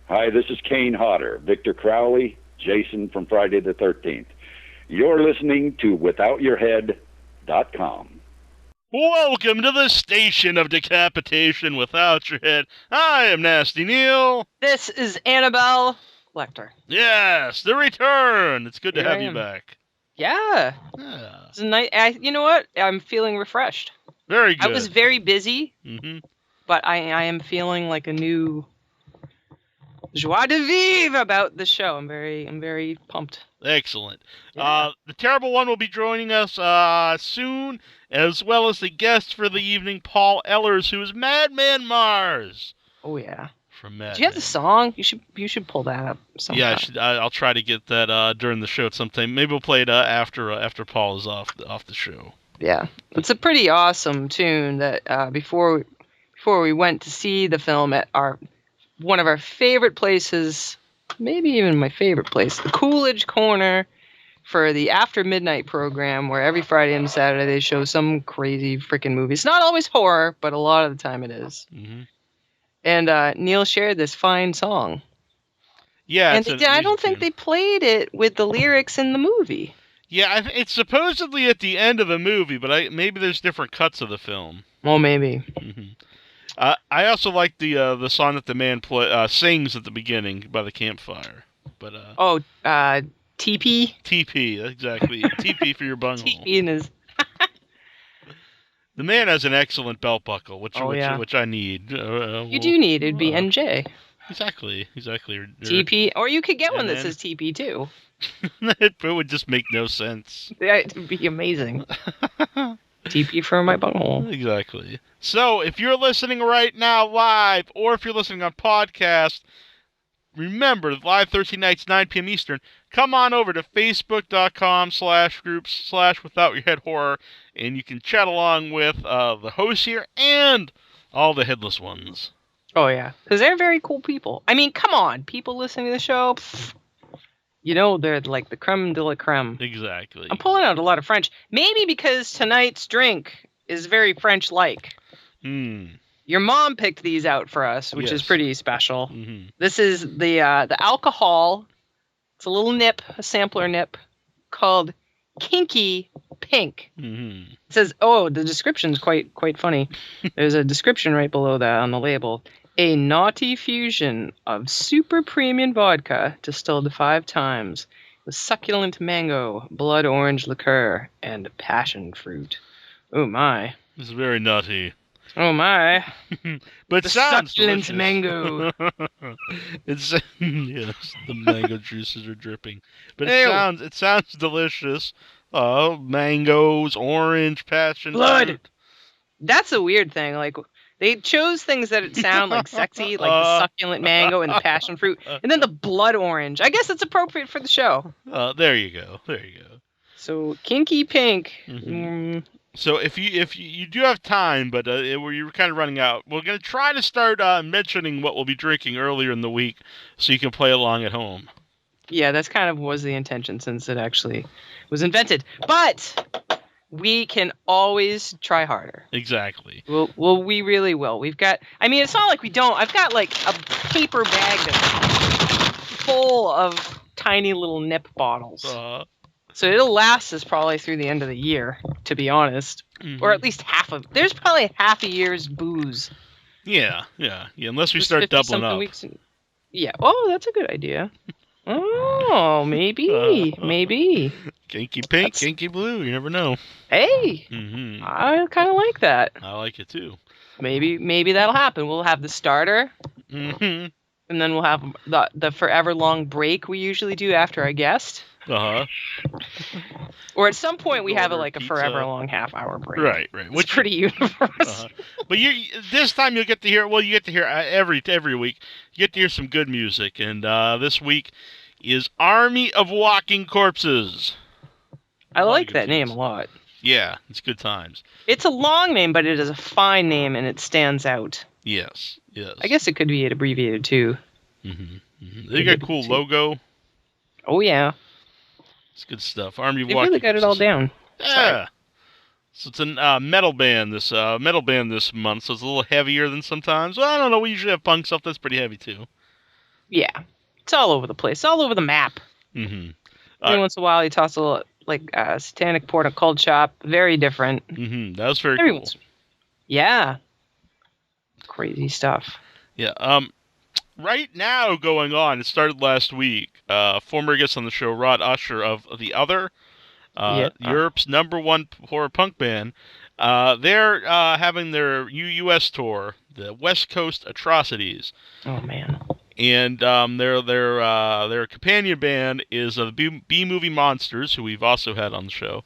Hi, this is Kane Hodder, Victor Crowley, Jason from Friday the 13th. You're listening to WithoutYourHead.com. Welcome to the station of decapitation without your head. I am Nasty Neil. This is Annabelle Lecter. Yes, the return. It's good to have you back. Yeah. It's a night. You know what? I'm feeling refreshed. Very good. I was very busy, mm-hmm. but I am feeling like a new joie de vivre about the show. I'm very pumped. Excellent. Yeah. The Terrible One will be joining us soon, as well as the guest for the evening, Paul Ehlers, who is Madman Marz. Oh yeah. From Madman. Do you have the song? You should pull that up sometime. Yeah, I'll try to get that during the show at some time. Maybe we'll play it after Paul is off the show. Yeah, it's a pretty awesome tune that before we went to see the film at one of our favorite places, maybe even my favorite place, the Coolidge Corner, for the After Midnight program, where every Friday and Saturday they show some crazy freaking movie. It's not always horror, but a lot of the time it is. Mm-hmm. And Neil shared this fine song. Yeah, and I don't think they played it with the lyrics in the movie. Yeah, it's supposedly at the end of the movie, but maybe there's different cuts of the film. Well, maybe. Mm-hmm. I also like the song that the man sings at the beginning by the campfire. But TP? TP, exactly. TP for your bunghole. TP in his... The man has an excellent belt buckle, which I need. You do need. It'd be NJ. Exactly. TP, or you could get one that says TP too. It would just make no sense. It would be amazing. TP for my bunghole. Exactly. So, if you're listening right now live, or if you're listening on podcast, remember, live Thursday nights, 9 p.m. Eastern, come on over to facebook.com/groups/withoutyourheadhorror, and you can chat along with the hosts here and all the headless ones. Oh, yeah. Because they're very cool people. I mean, come on. People listening to the show, they're like the creme de la creme. Exactly. I'm pulling out a lot of French. Maybe because tonight's drink is very French-like. Your mom picked these out for us, which is pretty special. Mm-hmm. This is the alcohol. It's a little nip, a sampler nip, called Kinky Pink. Mm-hmm. It says, the description's quite funny. There's a description right below that on the label. A naughty fusion of super premium vodka distilled 5 times with succulent mango, blood orange liqueur, and passion fruit. Oh my. This is very nutty. Oh my. But the it sounds succulent delicious. Mango. Yes, the mango juices are dripping. But it sounds delicious. Mangoes, orange, passion blood. Fruit. That's a weird thing. Like, they chose things that sound like sexy, like the succulent mango and the passion fruit, and then the blood orange. I guess it's appropriate for the show. There you go. So, Kinky Pink. Mm-hmm. So if you do have time, but you're kind of running out, we're going to try to start mentioning what we'll be drinking earlier in the week, so you can play along at home. Yeah, that's kind of was the intention since it actually was invented. But we can always try harder. Exactly. Well, we really will. We've got. I mean, it's not like we don't. I've got like a paper bag that's full of tiny little nip bottles. So it'll last us probably through the end of the year, to be honest. Mm-hmm. Or at least there's probably half a year's booze. Yeah. Unless we start doubling up. Yeah. Oh, that's a good idea. Oh, maybe. Kinky pink, kinky blue. You never know. Hey. Mm-hmm. I kind of like that. I like it too. Maybe that'll happen. We'll have the starter. Mm-hmm. And then we'll have the forever long break we usually do after our guest. Or at some point we have a forever long half-hour break. Right. Which is pretty universal. But this time you'll get to hear. Well, you get to hear every week. You get to hear some good music, and this week is Army of Walking Corpses. I like that name a lot. Yeah, it's good times. It's a long name, but it is a fine name, and it stands out. Yes. I guess it could be abbreviated too. Mm-hmm. They got a cool logo. Oh yeah. It's good stuff. Army of They Walking really got it all down. Yeah. Sorry. So it's a metal band this month, so it's a little heavier than sometimes. Well, I don't know. We usually have punk stuff that's pretty heavy too. Yeah. It's all over the place. All over the map. Mm-hmm. Every once in a while, you toss a little, Satanic Porta Cold Shop. Very different. Mm-hmm. That was very cool. Yeah. Crazy stuff. Yeah. Right now going on, it started last week. Former guest on the show, Rod Usher of The Other, Europe's #1 horror punk band. They're having their U.S. tour, the West Coast Atrocities. Oh man! And their companion band is the B-Movie Monsters, who we've also had on the show.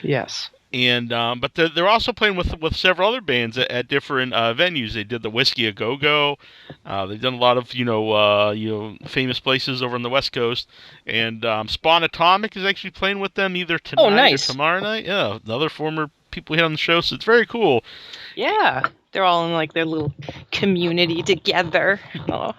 Yes. And but they're also playing with several other bands at different venues. They did the Whiskey A Go Go. They've done a lot of famous places over on the West Coast. And Spawn Atomic is actually playing with them either tonight or tomorrow night. Yeah, the other former people we had on the show, so it's very cool. Yeah, they're all in like their little community together. Oh.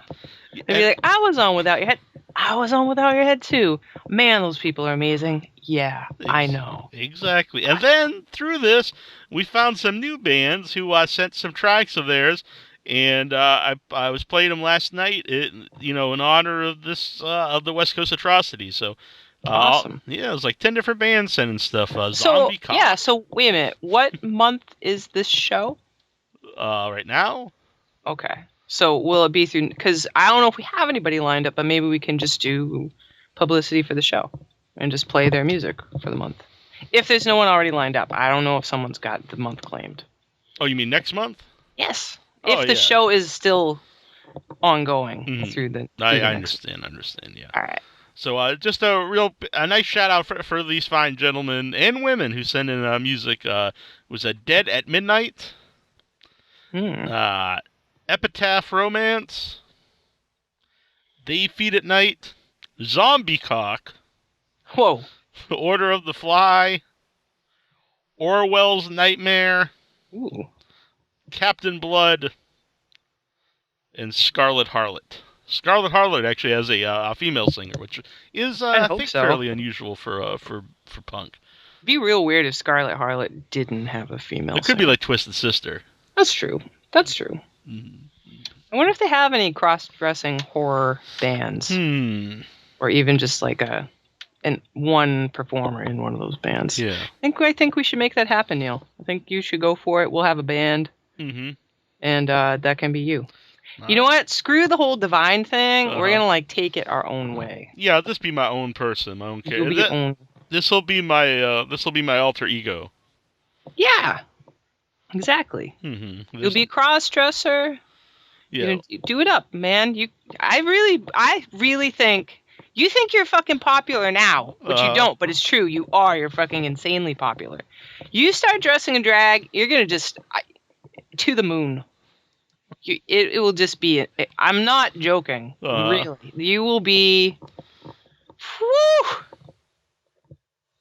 They'd be like, I was on Without Your Head. I was on Without Your Head too. Man, those people are amazing. Yeah, I know. Exactly. And then through this, we found some new bands who sent some tracks of theirs, and I was playing them last night. In honor of this of the West Coast Atrocities. So. Awesome. Yeah, it was like 10 different bands sending stuff. Zombie Cop. Yeah, so wait a minute. What month is this show? Right now? Okay. So will it be through... Because I don't know if we have anybody lined up, but maybe we can just do publicity for the show and just play their music for the month. If there's no one already lined up. I don't know if someone's got the month claimed. Oh, you mean next month? Yes. If the show is still ongoing through the... I understand, yeah. All right. So just a nice shout out for these fine gentlemen and women who send in music. Was Dead at Midnight, Epitaph Romance, They Feed at Night, Zombie Cock, whoa, Order of the Fly, Orwell's Nightmare, Captain Blood, and Scarlet Harlot. Scarlet Harlot actually has a female singer, which is I think fairly unusual for punk. It'd be real weird if Scarlet Harlot didn't have a female. It could be like Twisted Sister. That's true. Mm-hmm. I wonder if they have any cross-dressing horror bands, or even just like one performer in one of those bands. Yeah, I think we should make that happen, Neil. I think you should go for it. We'll have a band, and that can be you. You know what? Screw the whole divine thing. We're gonna take it our own way. Yeah, this be my own person, my own character. This will be my alter ego. Yeah, exactly. You'll be a cross-dresser. Yeah, do it up, man. I really think you think you're fucking popular now, but you don't. But it's true. You are. You're fucking insanely popular. You start dressing in drag, you're gonna just to the moon. It will just be. I'm not joking. Really, you will be. Whew,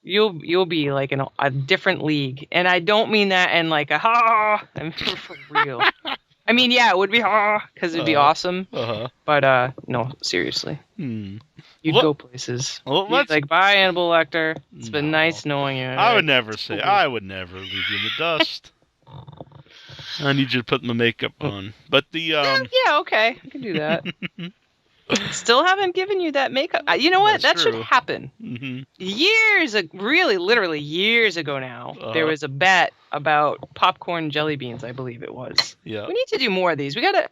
you'll be like in a different league, and I don't mean that in like a ha. I'm for real. I mean, yeah, it would be because it'd be awesome. But no, seriously, you'd go places. You'd like, bye, Hannibal Lecter. It's been nice knowing you. I would never leave you in the dust. I need you to put my makeup on. But the yeah, okay, I can do that. Still haven't given you that makeup. You know what? That should happen. Literally years ago now, there was a bet about popcorn jelly beans, I believe it was. Yeah. We need to do more of these. We gotta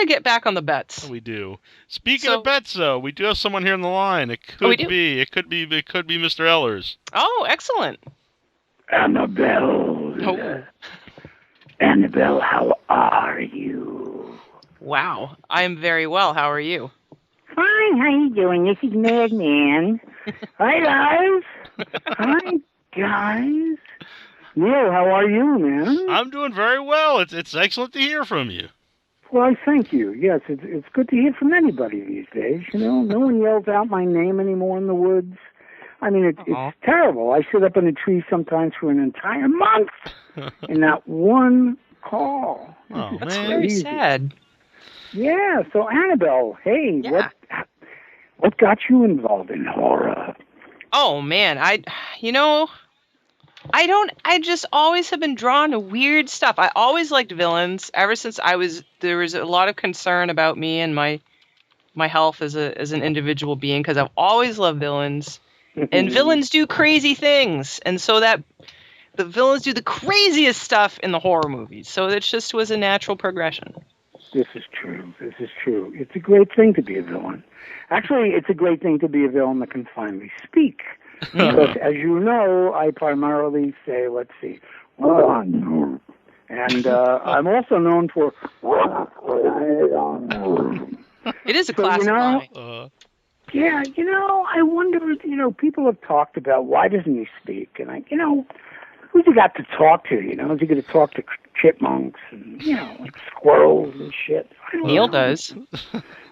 get back on the bets. We do. Speaking of bets, though, we do have someone here on the line. It could be Mr. Ehlers. Oh, excellent. Annabelle. Oh. Annabelle, how are you? Wow, I am very well. How are you? Fine. How you doing? This is Madman. Hi, guys. Hi, guys. Neil, how are you, man? I'm doing very well. It's excellent to hear from you. Well, thank you. Yes, it's good to hear from anybody these days. No one yells out my name anymore in the woods. I mean, it's terrible. I sit up in a tree sometimes for an entire month in that one call. Oh, that's very sad. Yeah. So, Annabelle, hey, what got you involved in horror? Oh man, I just always have been drawn to weird stuff. I always liked villains ever since there was a lot of concern about me and my my health as an individual being, because I've always loved villains, and villains do crazy things, and so that the villains do the craziest stuff in the horror movies. So it just was a natural progression. This is true. This is true. It's a great thing to be a villain. Actually, it's a great thing to be a villain that can finally speak. Because, as you know, I primarily say, let's see, and I'm also known for. It is a classic line. Yeah, I wonder, people have talked about why doesn't he speak? And who's he got to talk to, Is he going to talk to chipmunks and, like squirrels and shit? Neil does.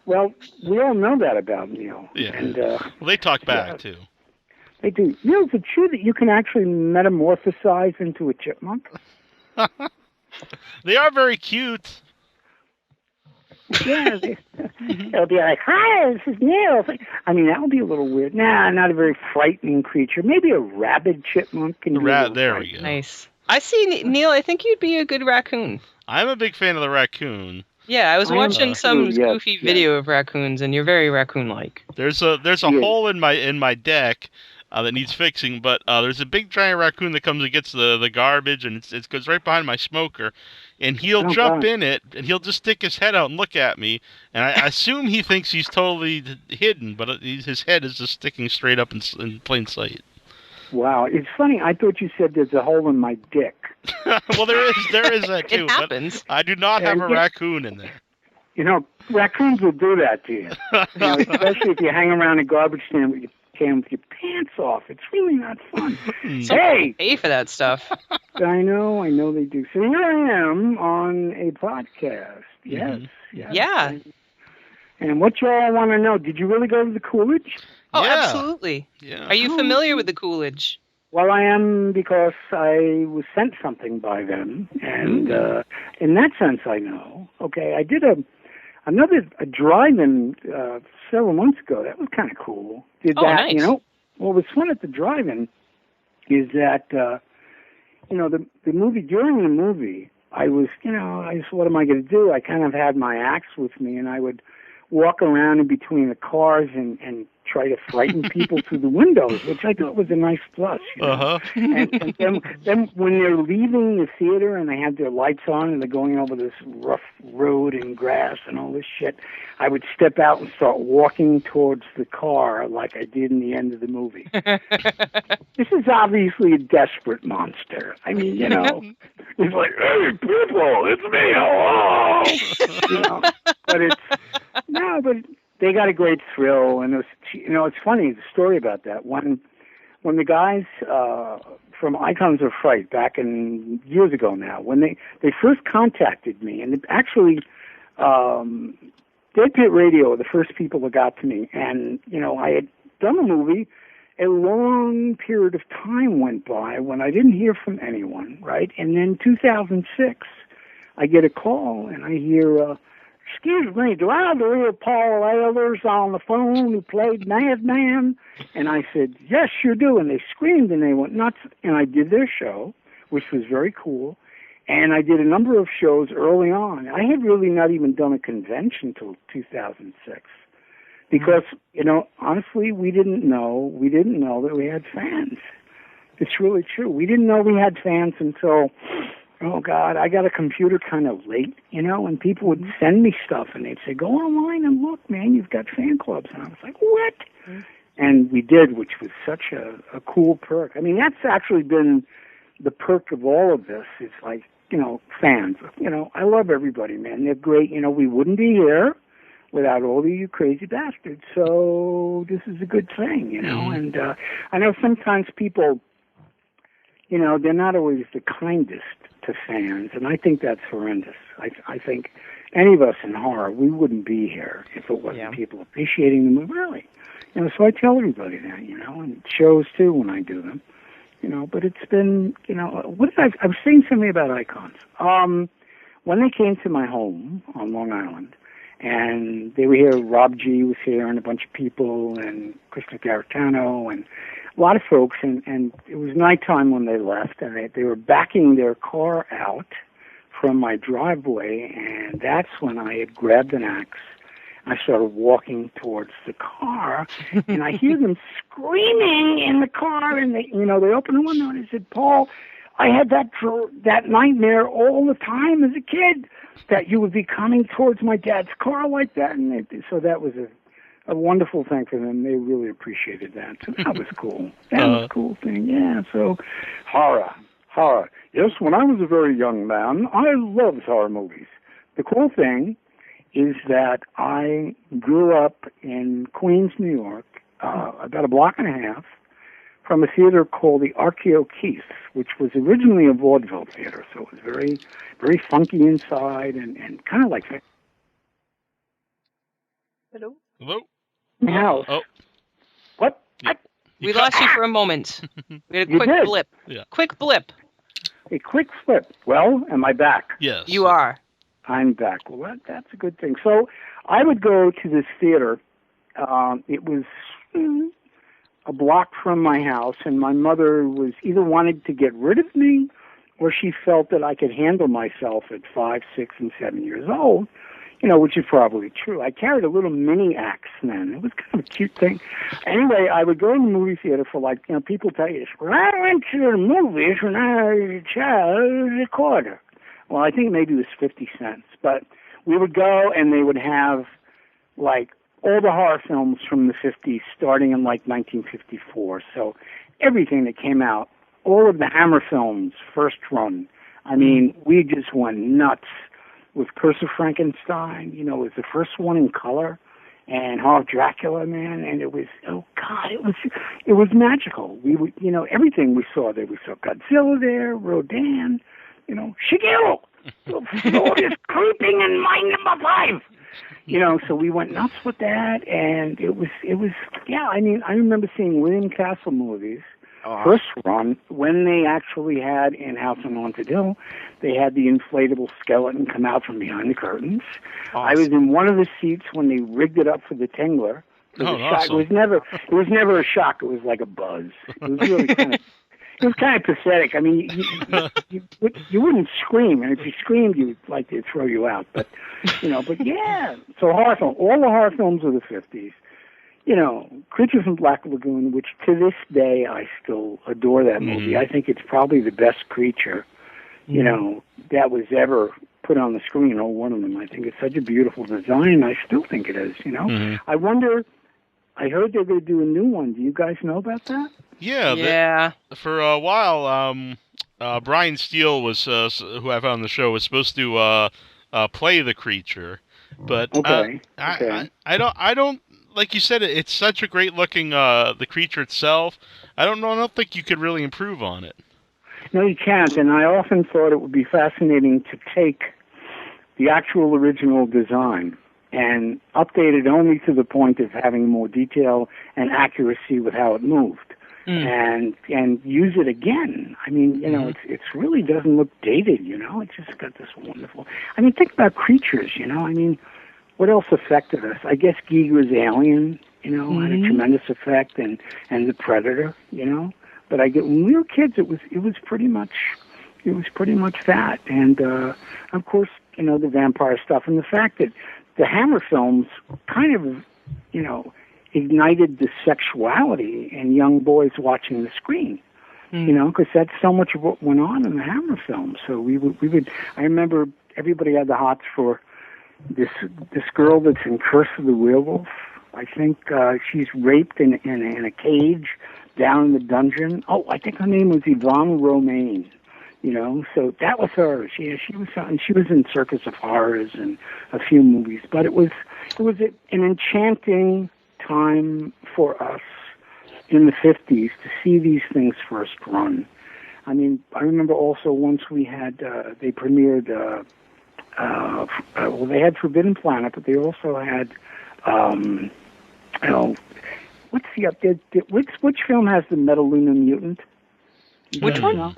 Well, we all know that about Neil. Yeah. And, well, they talk back, too. They do. Neil, is it true that you can actually metamorphosize into a chipmunk? They are very cute. Yeah, they'll be like, "Hi, this is Neil." That would be a little weird. Nah, not a very frightening creature. Maybe a rabid chipmunk can be. There we go. Nice. I see, Neil. I think you'd be a good raccoon. I'm a big fan of the raccoon. Yeah, I was watching some goofy video of raccoons, and you're very raccoon-like. There's a hole in my deck that needs fixing, but there's a big giant raccoon that comes and gets the garbage, and it goes right behind my smoker, and he'll jump in it, and he'll just stick his head out and look at me, and I assume he thinks he's totally hidden, but his head is just sticking straight up in plain sight. Wow, it's funny. I thought you said there's a hole in my dick. Well, there is that too. It happens. But I do not have a raccoon in there. Raccoons will do that to you. Especially if you hang around a garbage can with your pants off. It's really not fun. Hey! Pay for that stuff. I know they do. So here I am on a podcast. Yes. Yeah. And what y'all want to know, did you really go to the Coolidge? Oh, yeah. Absolutely. Yeah. Are you familiar with the Coolidge? Well, I am, because I was sent something by them, and in that sense I know. Okay, I did a drive-in several months ago. That was kind of cool. Did that, nice. What was fun at the drive-in is that, the movie, during the movie, I was, what am I going to do? I kind of had my axe with me, and I would walk around in between the cars and try to frighten people through the windows, which I thought was a nice plus. And then when they're leaving the theater and they have their lights on and they're going over this rough road and grass and all this shit, I would step out and start walking towards the car like I did in the end of the movie. This is obviously a desperate monster. He's like, "Hey, people, it's me, hello!" But they got a great thrill, and it's funny, the story about that. When the guys from Icons of Fright, back in years ago now, when they first contacted me, and actually, Dead Pit Radio were the first people that got to me, and I had done a movie. A long period of time went by when I didn't hear from anyone, right? And then 2006, I get a call, and I hear, "Excuse me, do I have the real Paul Ehlers on the phone who played Madman?" And I said, "Yes, you do." And they screamed and they went nuts. And I did their show, which was very cool. And I did a number of shows early on. I had really not even done a convention till 2006. Because, honestly, we didn't know that we had fans. It's really true. We didn't know we had fans until, oh God, I got a computer kind of late, and people would send me stuff and they'd say, "Go online and look, man, you've got fan clubs." And I was like, "What?" And we did, which was such a cool perk. That's actually been the perk of all of this. It's like, fans. I love everybody, man. They're great. We wouldn't be here without all of you crazy bastards. So this is a good thing, And I know sometimes people, they're not always the kindest to fans, and I think that's horrendous. I think any of us in horror, we wouldn't be here if it wasn't people appreciating the movie, really. So I tell everybody that, and shows too when I do them, but it's been, I was saying something about Icons. When they came to my home on Long Island, and they were here, Rob G was here, and a bunch of people, and Krishna Garitano, and a lot of folks, and it was nighttime when they left, and they were backing their car out from my driveway, and that's when I had grabbed an axe. I started walking towards the car, and I hear them screaming in the car, and they open the window, and I said, Paul, I had that nightmare all the time as a kid, that you would be coming towards my dad's car like that. And so that was a wonderful thing for them. They really appreciated that. So that was cool. That was a cool thing. Yeah, so horror. Yes, when I was a very young man, I loved horror movies. The cool thing is that I grew up in Queens, New York, about a block and a half from a theater called the Archeo Keith, which was originally a vaudeville theater. So it was very, very funky inside and kind of like... Hello? House. Oh. What? We lost you for a moment. We had a quick blip. Yeah. Quick blip. A quick flip. Well, am I back? Yes. You are. I'm back. Well, that's a good thing. So I would go to this theater. It was a block from my house, and my mother was either wanted to get rid of me or she felt that I could handle myself at 5, 6, and 7 years old, which is probably true. I carried a little mini axe then. It was kind of a cute thing. Anyway, I would go to the movie theater for people tell you, when I went to the movies when I was a child, it was a quarter. Well, I think maybe it was 50 cents. But we would go and they would have, all the horror films from the 50s starting in, 1954. So everything that came out, all of the Hammer films, first run. I mean, we just went nuts with Curse of Frankenstein. It was the first one in color. And Horror of Dracula, man. And it was, it was magical. We would, everything we saw there. We saw Godzilla there, Rodan, Shigeru, Lord is creeping in mine number 5. So we went nuts with that, and it was, I remember seeing William Castle movies, first run, when they actually had in House on Haunted Hill, they had the inflatable skeleton come out from behind the curtains. Awesome. I was in one of the seats when they rigged it up for the Tingler. Awesome. It was never a shock. It was like a buzz. It was really it was kind of pathetic. I mean, you wouldn't scream, and if you screamed, you'd like to throw you out. But yeah. So horror film, all the horror films of the 50s. Creature from Black Lagoon, which to this day I still adore that movie. I think it's probably the best creature, that was ever put on the screen. Oh, one of them. I think it's such a beautiful design. I still think it is. I wonder. I heard they're going to do a new one. Do you guys know about that? Yeah. For a while, Brian Steele was, who I've had on the show, was supposed to play the creature, but I don't. Like you said, it's such a great looking the creature itself. I don't think you could really improve on it. No, you can't. And I often thought it would be fascinating to take the actual original design and update it only to the point of having more detail and accuracy with how it moved, and use it again. I mean, it's really doesn't look dated. It's just got this wonderful. I mean, think about creatures. I mean, what else affected us? I guess Giger's Alien, had a tremendous effect, and the Predator, But when we were kids, it was pretty much that, and of course, the vampire stuff, and the fact that the Hammer films kind of, ignited the sexuality in young boys watching the screen, because that's so much of what went on in the Hammer films. So we would. I remember everybody had the hots for this girl that's in Curse of the Werewolf. I think she's raped in a cage down in the dungeon. Oh, I think her name was Yvonne Romaine. So that was her. She was in Circus of Horrors and a few movies. But it was an enchanting time for us in the 50s to see these things first run. I mean, I remember also once we had they premiered. They had Forbidden Planet, but they also had, what's the update? Which film has the Metaluna mutant? Which one?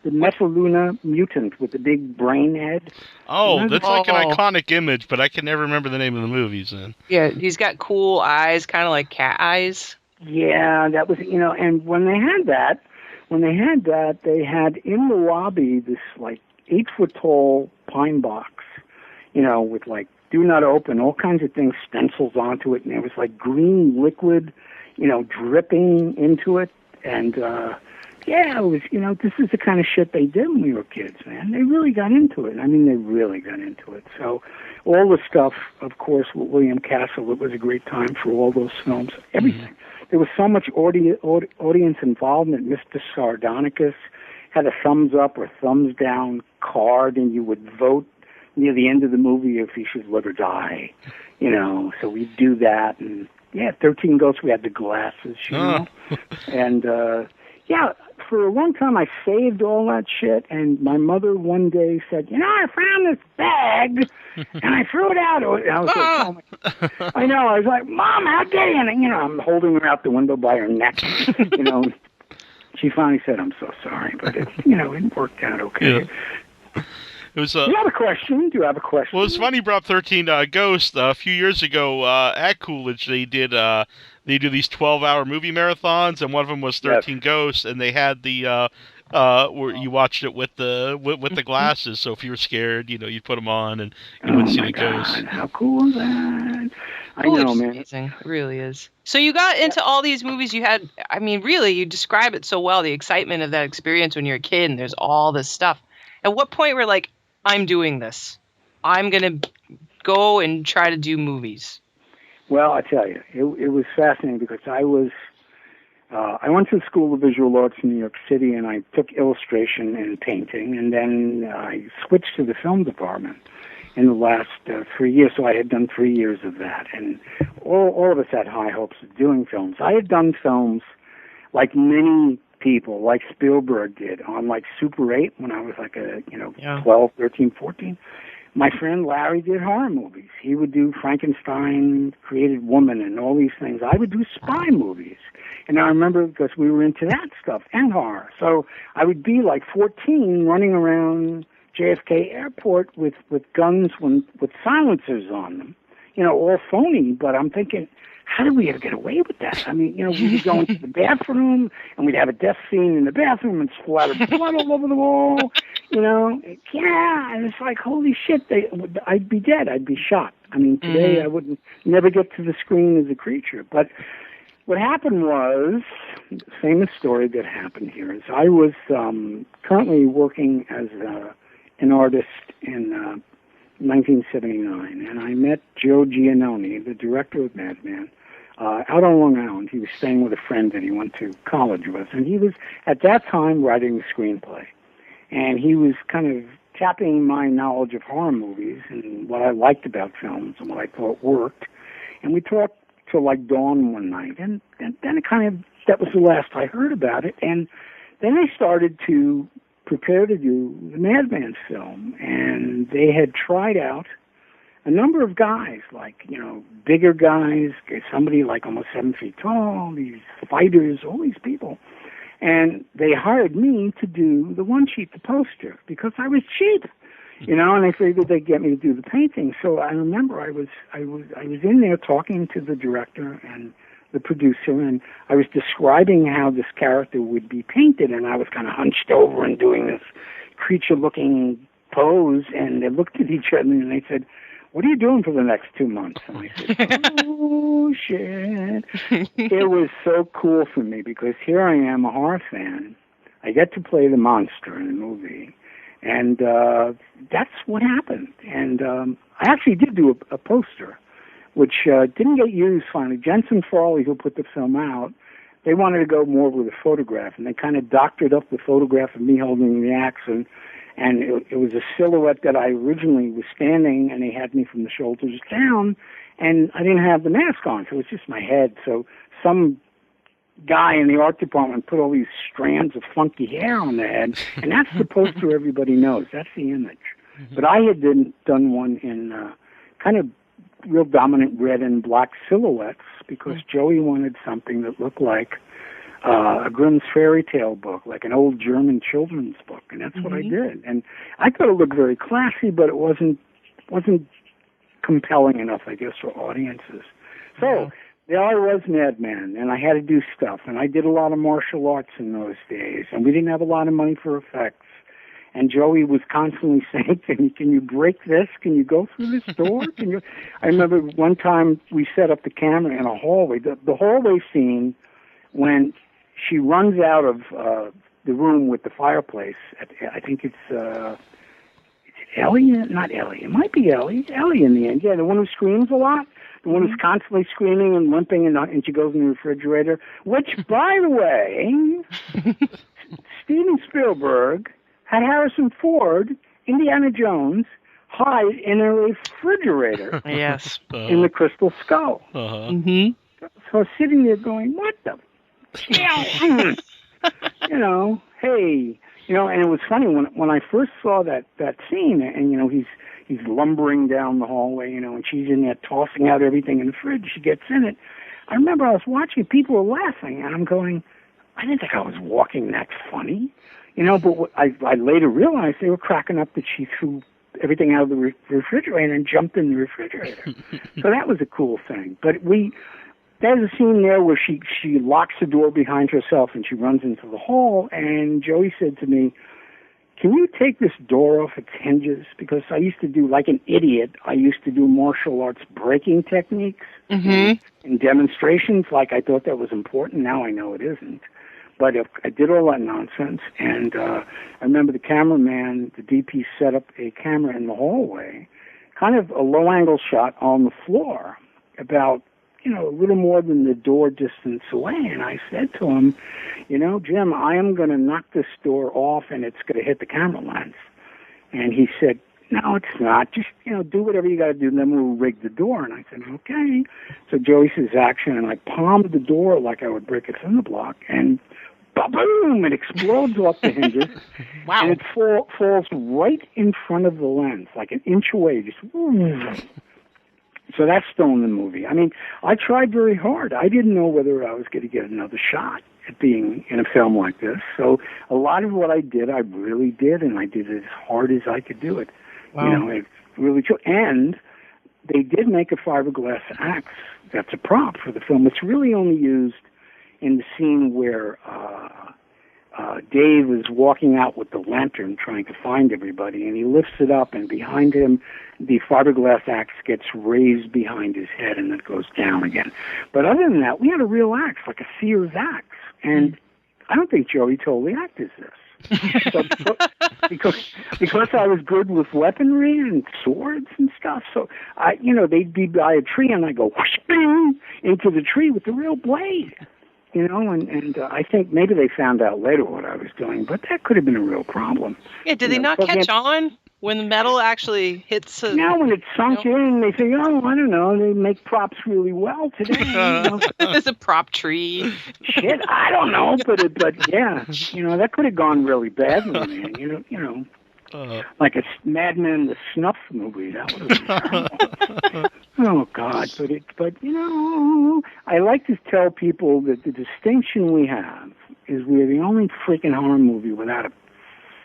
The Metaluna mutant with the big brain head. Oh, that's like an iconic image, but I can never remember the name of the movies then. Yeah, he's got cool eyes, kind of like cat eyes. Yeah, that was, and when they had that, they had in the lobby this 8-foot tall pine box, with do not open, all kinds of things stencils onto it, and there was like green liquid, dripping into it. And yeah, it was, this is the kind of shit they did when we were kids, man. They really got into it. I mean, they really got into it. So all the stuff, of course, with William Castle, it was a great time for all those films. Everything. There was so much audience involvement. Mr. Sardonicus had a thumbs up or thumbs down card, and you would vote near the end of the movie if he should live or die. So we'd do that. And, yeah, 13 Ghosts, we had the glasses, And, yeah, for a long time I saved all that shit, and my mother one day said, I found this bag, and I threw it out. And I was like, oh my. I know, I was like, Mom, how dare you? And, I'm holding her out the window by her neck, She finally said, I'm so sorry, but it worked out okay. Yeah. It was, Do you have a question? Well, it's funny you brought up 13 Ghosts. A few years ago at Coolidge, they do these 12-hour movie marathons, and one of them was 13 Ghosts, and they had the where you watched it with the glasses. So if you were scared, you'd put them on, and you wouldn't see the ghosts. How cool is that? I know, man. Amazing. It really is. So you got into all these movies. You had, I mean, really, you describe it so well. The excitement of that experience when you're a kid, and there's all this stuff. At what point were like, I'm doing this. I'm going to go and try to do movies. Well, I tell you, it was fascinating because I went to the School of Visual Arts in New York City, and I took illustration and painting, and then I switched to the film department in the last 3 years. So I had done 3 years of that, and all of us had high hopes of doing films. I had done films like many people, like Spielberg did, on like Super 8 when I was like 12, 13, 14. My friend Larry did horror movies. He would do Frankenstein, Created Woman, and all these things. I would do spy movies. And I remember because we were into that stuff and horror. So I would be like 14 running around JFK Airport with guns with silencers on them, all phony. But I'm thinking, how did we ever get away with that? I mean, we'd be going to the bathroom, and we'd have a death scene in the bathroom and splatter blood all over the wall, Yeah, and it's like, holy shit, I'd be dead. I'd be shot. I mean, today I would never get to the screen as a creature. But what happened was, the famous story that happened here is I was currently working as an artist in 1979, and I met Joe Giannone, the director of Madman, out on Long Island. He was staying with a friend that he went to college with, and he was, at that time, writing the screenplay. And he was kind of tapping my knowledge of horror movies and what I liked about films and what I thought worked. And we talked till like dawn one night, and then it kind of, that was the last I heard about it. And then I started to prepare to do the Madman film, and they had tried out a number of guys, like, bigger guys, somebody like almost 7 feet tall, these fighters, all these people. And they hired me to do the one sheet, the poster, because I was cheap, and they figured they'd get me to do the painting. So I remember I was in there talking to the director and the producer, and I was describing how this character would be painted, and I was kind of hunched over and doing this creature-looking pose, and they looked at each other and they said, "What are you doing for the next 2 months?" And I said, "Oh, shit." It was so cool for me because here I am, a horror fan. I get to play the monster in the movie, and that's what happened. And I actually did do a poster, which didn't get used finally. Jensen Farley, who put the film out, they wanted to go more with a photograph, and they kind of doctored up the photograph of me holding the axe, and it was a silhouette that I originally was standing, and they had me from the shoulders down, and I didn't have the mask on, so it was just my head. So some guy in the art department put all these strands of funky hair on the head, and that's the poster everybody knows. That's the image. But I had done one in kind of real dominant red and black silhouettes because Joey wanted something that looked like a Grimm's fairy tale book, like an old German children's book, and that's what I did. And I thought it looked very classy, but it wasn't compelling enough, I guess, for audiences. So there I was, Madman, and I had to do stuff, and I did a lot of martial arts in those days, and we didn't have a lot of money for effects. And Joey was constantly saying, can you break this? Can you go through this door? I remember one time we set up the camera in a hallway. The hallway scene when she runs out of the room with the fireplace. I think it's Ellie? Not Ellie. It might be Ellie. It's Ellie in the end. Yeah, the one who screams a lot. The one who's constantly screaming and limping, and she goes in the refrigerator. Which, by the way, Steven Spielberg had Harrison Ford, Indiana Jones, hide in a refrigerator. Yes. In the Crystal Skull. Uh-huh. Mm-hmm. So I was sitting there going, what the? Hey. And it was funny when I first saw that scene, and he's lumbering down the hallway, and she's in there tossing out everything in the fridge. She gets in it. I remember I was watching, people were laughing, and I'm going, I didn't think I was walking that funny, but what I later realized they were cracking up that she threw everything out of the refrigerator and jumped in the refrigerator. So that was a cool thing. But there's a scene there where she locks the door behind herself and she runs into the hall, and Joey said to me, can you take this door off its hinges? Because I used to do, like an idiot, I used to do martial arts breaking techniques in demonstrations, like I thought that was important. Now I know it isn't. But I did all that nonsense, and I remember the cameraman, the DP, set up a camera in the hallway, kind of a low-angle shot on the floor, about, a little more than the door distance away. And I said to him, Jim, I am going to knock this door off, and it's going to hit the camera lens. And he said, no, it's not. Just, do whatever you got to do, and then we'll rig the door. And I said, okay. So Joey says action, and I palmed the door like I would break a cinder block, and ba-boom, it explodes off the hinges. Wow. And it falls right in front of the lens, like an inch away, just whoosh. So that's still in the movie. I mean, I tried very hard. I didn't know whether I was going to get another shot at being in a film like this. So a lot of what I did, I really did, and I did it as hard as I could do it. Wow. It's really true. And they did make a fiberglass axe that's a prop for the film. It's really only used in the scene where Dave is walking out with the lantern trying to find everybody, and he lifts it up, and behind him, the fiberglass axe gets raised behind his head, and it goes down again. But other than that, we had a real axe, like a Sears axe, and I don't think Joey told the actors this. because I was good with weaponry and swords and stuff, so they'd be by a tree, and I go whoosh, bing, into the tree with the real blade. And I think maybe they found out later what I was doing, but that could have been a real problem. Yeah, did they not catch on when the metal actually hits? Now, when it sunk in, they say, I don't know, they make props really well today. There's a prop tree. Shit, I don't know, but yeah, that could have gone really badly, man. Like a Madman the Snuff movie, that would have been terrible. Oh God! But I like to tell people that the distinction we have is we're the only freaking horror movie without a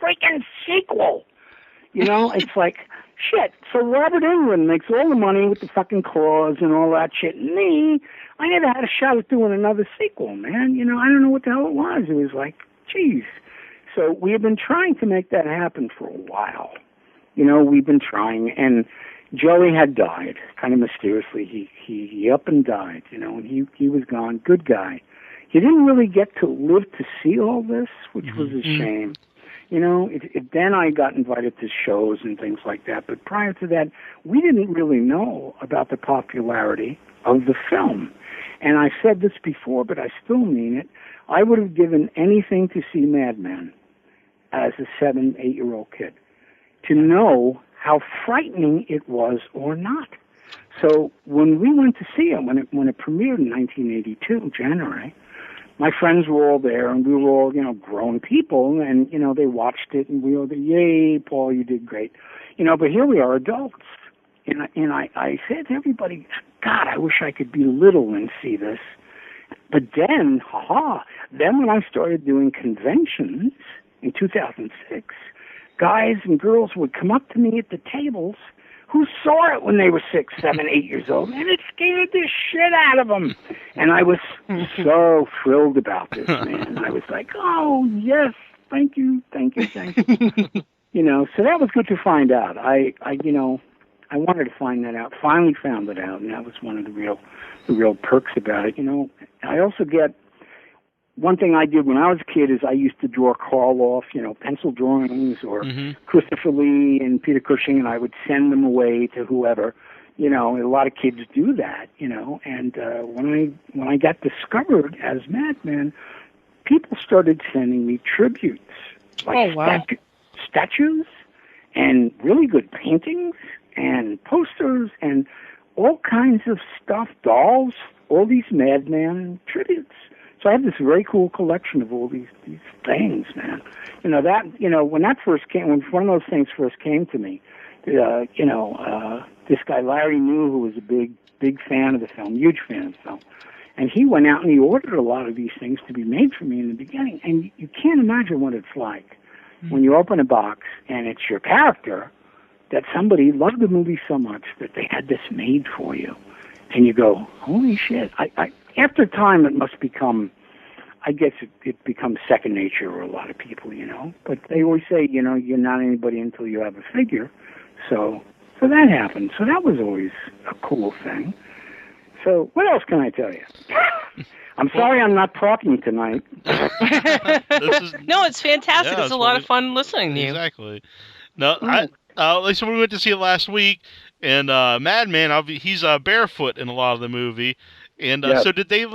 freaking sequel. It's like shit. So Robert Englund makes all the money with the fucking claws and all that shit. And me, I never had a shot at doing another sequel, man. I don't know what the hell it was. It was like, geez. So we have been trying to make that happen for a while. We've been trying, and Joey had died kind of mysteriously. He up and died, and he was gone. Good guy. He didn't really get to live to see all this, which was a shame. Then I got invited to shows and things like that. But prior to that, we didn't really know about the popularity of the film. And I said this before, but I still mean it. I would have given anything to see Madman as a 7, 8-year-old kid, to know how frightening it was or not. So when we went to see it, when it premiered in 1982, January, my friends were all there, and we were all, grown people, and, they watched it, and we all said, yay, Paul, you did great. But here we are, adults. And I said to everybody, God, I wish I could be little and see this. But then, then when I started doing conventions in 2006, guys and girls would come up to me at the tables who saw it when they were 6, 7, 8 years old, and it scared the shit out of them. And I was so thrilled about this, man. I was like, oh, yes, thank you. So that was good to find out. I wanted to find that out. Finally found it out, and that was one of the real perks about it. I also get one thing I did when I was a kid is I used to draw Karloff, pencil drawings or Christopher Lee and Peter Cushing, and I would send them away to whoever. A lot of kids do that, And when I got discovered as Madman, people started sending me tributes, like statues and really good paintings and posters and all kinds of stuff, dolls, all these Madman tributes. So I have this very cool collection of all these things, man. When that first came, when one of those things first came to me, this guy Larry New, who was a big fan of the film, huge fan of the film, and he went out and he ordered a lot of these things to be made for me in the beginning. And you can't imagine what it's like when you open a box and it's your character that somebody loved the movie so much that they had this made for you, and you go, holy shit! After time, it must become, I guess it becomes second nature for a lot of people, But they always say, you're not anybody until you have a figure. So that happened. So that was always a cool thing. So what else can I tell you? I'm sorry I'm not talking tonight. No, it's fantastic. Yeah, it's a lot of fun listening to you. Exactly. No, like we went to see it last week, and Madman, he's barefoot in a lot of the movie. And so did they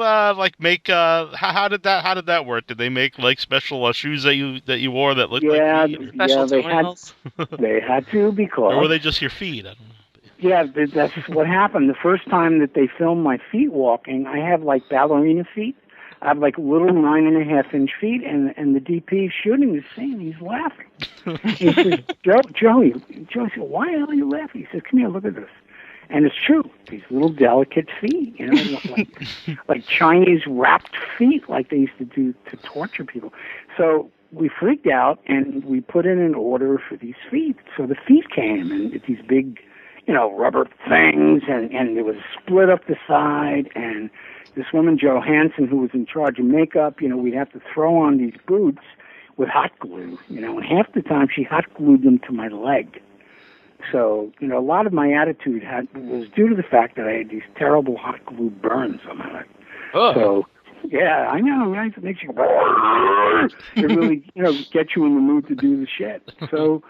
make how did that work? Did they make like special shoes that you wore that looked like feet? Special they had to, because, or were they just your feet? I don't know. Yeah, that's what happened. The first time that they filmed my feet walking, I have like ballerina feet. I have like little 9.5-inch feet, and the DP is shooting the scene. He's laughing. He says, Joey said, why the hell are you laughing? He says, come here, look at this. And it's true. These little delicate feet, like Chinese wrapped feet, like they used to do to torture people. So we freaked out, and we put in an order for these feet. So the feet came, and these big, rubber things, and it was split up the side. And this woman, Jo Hansen, who was in charge of makeup, we'd have to throw on these boots with hot glue, and half the time she hot glued them to my leg. So, a lot of my attitude was due to the fact that I had these terrible hot glue burns on my leg. Oh. So, yeah, I know, right? It makes you it really, gets you in the mood to do the shit. So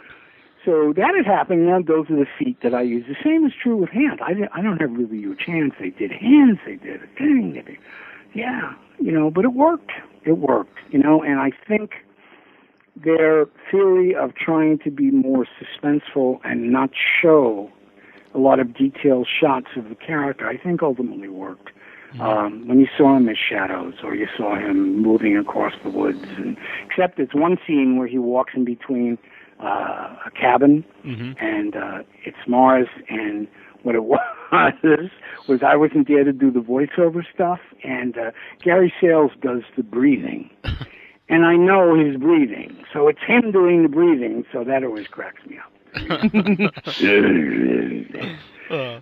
that had happened. Now those are the feet that I use. The same is true with hands. I don't have really huge hands. They did hands. They did a thing. Yeah, but it worked. It worked, and I think their theory of trying to be more suspenseful and not show a lot of detailed shots of the character, I think ultimately worked. When you saw him as shadows, or you saw him moving across the woods, except it's one scene where he walks in between a cabin, and it's Marz, and what it was I wasn't there to do the voiceover stuff, and Gary Sales does the breathing. And I know his breathing, so it's him doing the breathing, so that always cracks me up.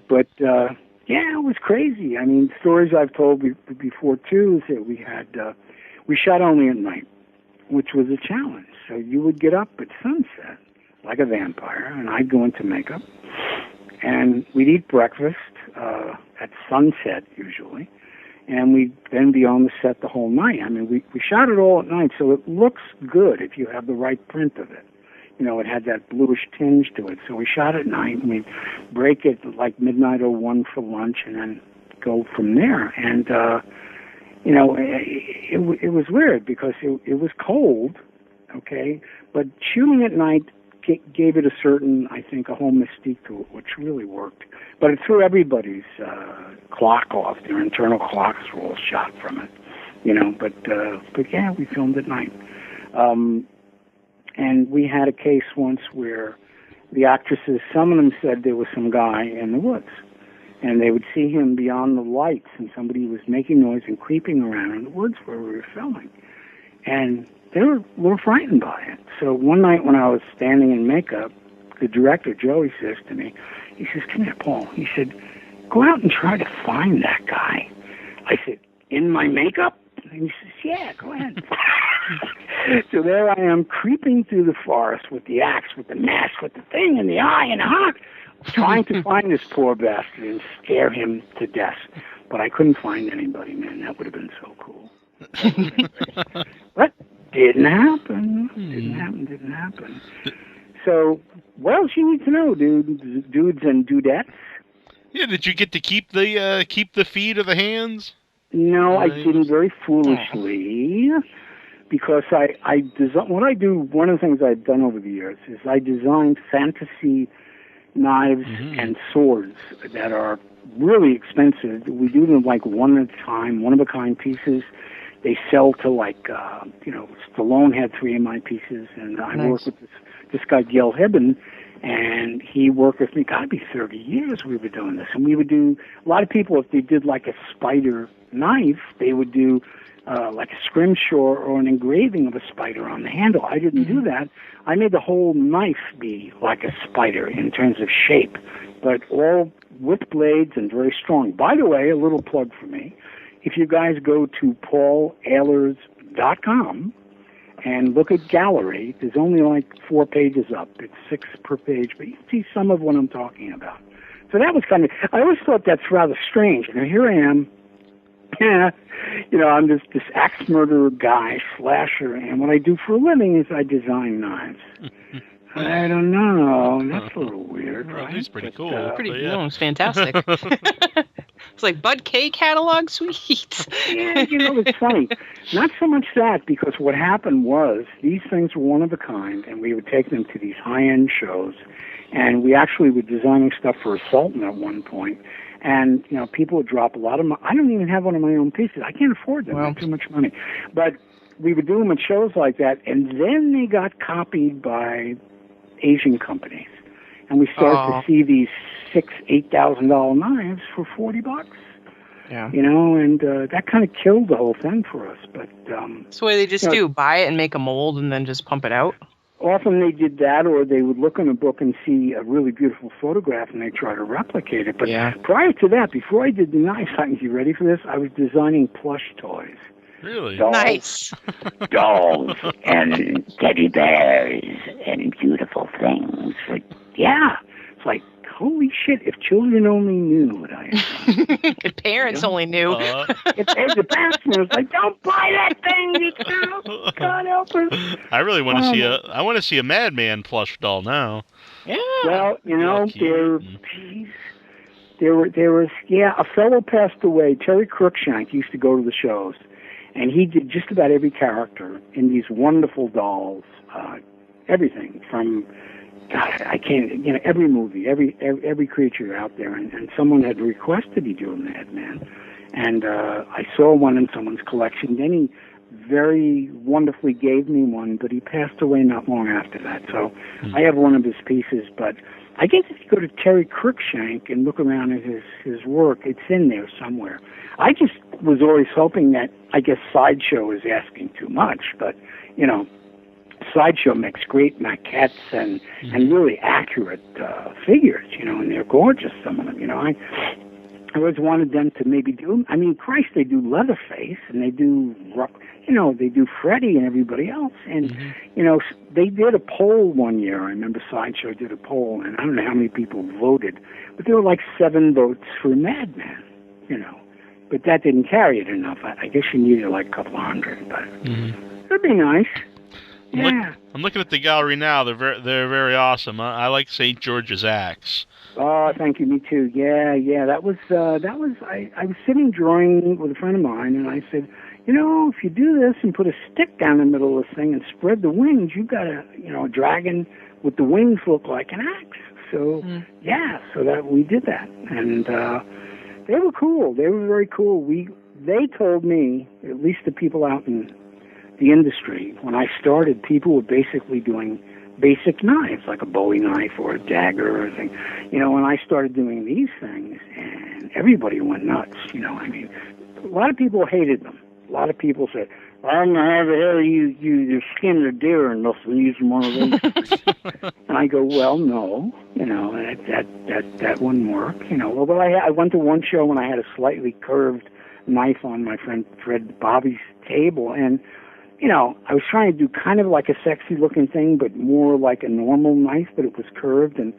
But, yeah, it was crazy. I mean, stories I've told before, too, is that we shot only at night, which was a challenge. So you would get up at sunset, like a vampire, and I'd go into makeup, and we'd eat breakfast at sunset, usually. And we'd then be on the set the whole night. I mean, we shot it all at night, so it looks good if you have the right print of it. It had that bluish tinge to it. So we shot at night, and we'd break it like midnight or 1 for lunch, and then go from there. And, it was weird because it was cold, okay? But shooting at night gave it a certain, I think, a whole mystique to it, which really worked. But it threw everybody's clock off. Their internal clocks were all shot from it, But yeah, we filmed at night. And we had a case once where the actresses, some of them said there was some guy in the woods. And they would see him beyond the lights, and somebody was making noise and creeping around in the woods where we were filming. And they were a little frightened by it. So one night when I was standing in makeup, the director, Joey, says to me, he says, come here, Paul. He said, go out and try to find that guy. I said, in my makeup? And he says, yeah, go ahead. So there I am, creeping through the forest with the axe, with the mask, with the thing in the eye and the heart, trying to find this poor bastard and scare him to death. But I couldn't find anybody, man. That would have been so cool. But didn't happen. Didn't happen. So, what else you need to know, dudes and dudettes? Yeah, did you get to keep the feet or the hands? No, I didn't, very foolishly, because I design. What I do, one of the things I've done over the years is I designed fantasy knives and swords that are really expensive. We do them like one at a time, one-of-a-kind pieces. They sell to like, Stallone had 3 of my pieces, and I work with this guy, Gil Hibben, and he worked with me. Got to be 30 years we were doing this. And we would do, a lot of people, if they did like a spider knife, they would do like a scrimshaw or an engraving of a spider on the handle. I didn't do that. I made the whole knife be like a spider in terms of shape, but all with blades and very strong. By the way, a little plug for me. If you guys go to paulehlers.com and look at gallery, there's only like 4 pages up. It's 6 per page, but you can see some of what I'm talking about. So that was kind of, I always thought that's rather strange. And here I am, I'm this axe murderer guy, slasher, and what I do for a living is I design knives. I don't know. That's a little weird, right? It's pretty cool. No, it's fantastic. It's like Bud K catalog, sweet. Yeah, it's funny. Not so much that, because what happened was these things were one of a kind, and we would take them to these high-end shows, and we actually were designing stuff for a Sultan at one point. And, people would drop a lot of money. I don't even have one of my own pieces. I can't afford them. I have too much money. But we would do them at shows like that, and then they got copied by Asian companies. And we started to see these $6,000-$8,000 knives for $40. Yeah. And that kind of killed the whole thing for us. But that's the way they just do. Buy it and make a mold and then just pump it out. Often they did that, or they would look in a book and see a really beautiful photograph and they try to replicate it. But prior to that, before I did the knives, you ready for this? I was designing plush toys. Really? Dolls, nice. Dolls and teddy bears and beautiful things. It's like, holy shit, if children only knew what I am. If parents only knew. If the parents knew, it's like, don't buy that thing, God help us. I really want to see a Madman plush doll now. Yeah. Well, there was a fellow passed away, Terry Cruikshank, used to go to the shows, and he did just about every character in these wonderful dolls, everything from, God, I can't, every movie, every creature out there, and someone had requested he do a Madman, and I saw one in someone's collection. Then he very wonderfully gave me one, but he passed away not long after that. So I have one of his pieces, but I guess if you go to Terry Cruikshank and look around at his work, it's in there somewhere. I just was always hoping that, I guess Sideshow is asking too much, but, Sideshow makes great maquettes and really accurate figures, and they're gorgeous, some of them, I always wanted them to maybe do, Christ, they do Leatherface, and they do, they do Freddy and everybody else, and, they did a poll one year. I remember Sideshow did a poll, and I don't know how many people voted, but there were like 7 votes for Madman, but that didn't carry it enough. I guess you needed like a couple 100, but it'd be nice. Yeah. I'm looking at the gallery now. They're very awesome. I like St. George's axe. Oh, thank you. Me too. Yeah. That was. I was sitting drawing with a friend of mine, and I said, if you do this and put a stick down the middle of this thing and spread the wings, you got a dragon with the wings look like an axe. So so that we did that, and they were cool. They were very cool. They told me, at least the people out in the industry, when I started, people were basically doing basic knives, like a Bowie knife or a dagger or a thing. When I started doing these things, and everybody went nuts. A lot of people hated them. A lot of people said, "I don't know how the hell you skinned a deer and nothing using one of those." And I go, "Well, no, that wouldn't work." Although I went to one show when I had a slightly curved knife on my friend Fred Bobby's table, and I was trying to do kind of like a sexy looking thing, but more like a normal knife, but it was curved. And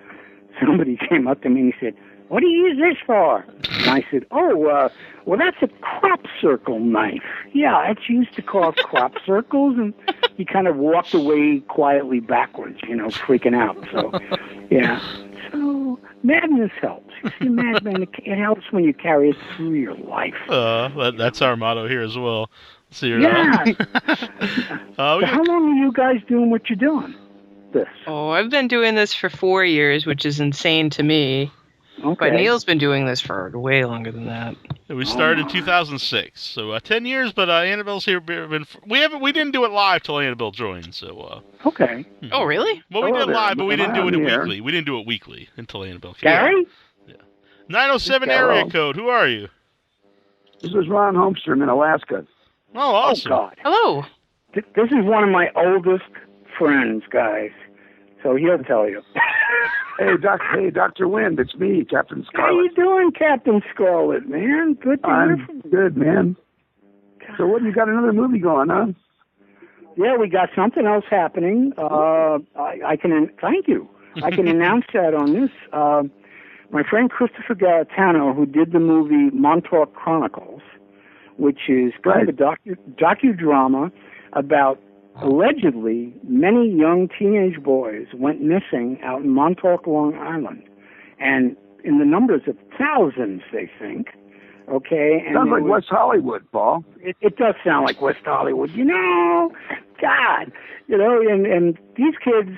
somebody came up to me and he said, "What do you use this for?" And I said, well, that's a crop circle knife. Yeah, it's used to carve crop circles. And he kind of walked away quietly backwards, freaking out. So, yeah. So, madness helps. You see, madman, it helps when you carry it through your life. That's our motto here as well. So yeah. So how long are you guys doing what you're doing? This? Oh, I've been doing this for 4 years, which is insane to me. Okay. But Neil's been doing this for way longer than that. We started in 2006, so 10 years. But Annabelle's here. We didn't do it live till Annabelle joined. So. Okay. Oh, really? Well, we did it live, but we didn't do it weekly. We didn't do it weekly until Annabelle came. Gary? Yeah. 907 area code. Who are you? This is Ron Holmstrom in Alaska. Oh, awesome. Oh, God. Hello. This is one of my oldest friends, guys. So he'll tell you. Hey, Dr. Wind, it's me, Captain Scarlet. How you doing, Captain Scarlet, man? Good to hear from you. Good, man. So what, you got another movie going, huh? Yeah, we got something else happening. Thank you. I can announce that on this. My friend Christopher Gaetano, who did the movie Montauk Chronicles, which is kind of a docudrama about allegedly many young teenage boys went missing out in Montauk, Long Island, and in the numbers of thousands, they think. Okay, and sounds like West Hollywood, Paul. It does sound like West Hollywood, God, and these kids,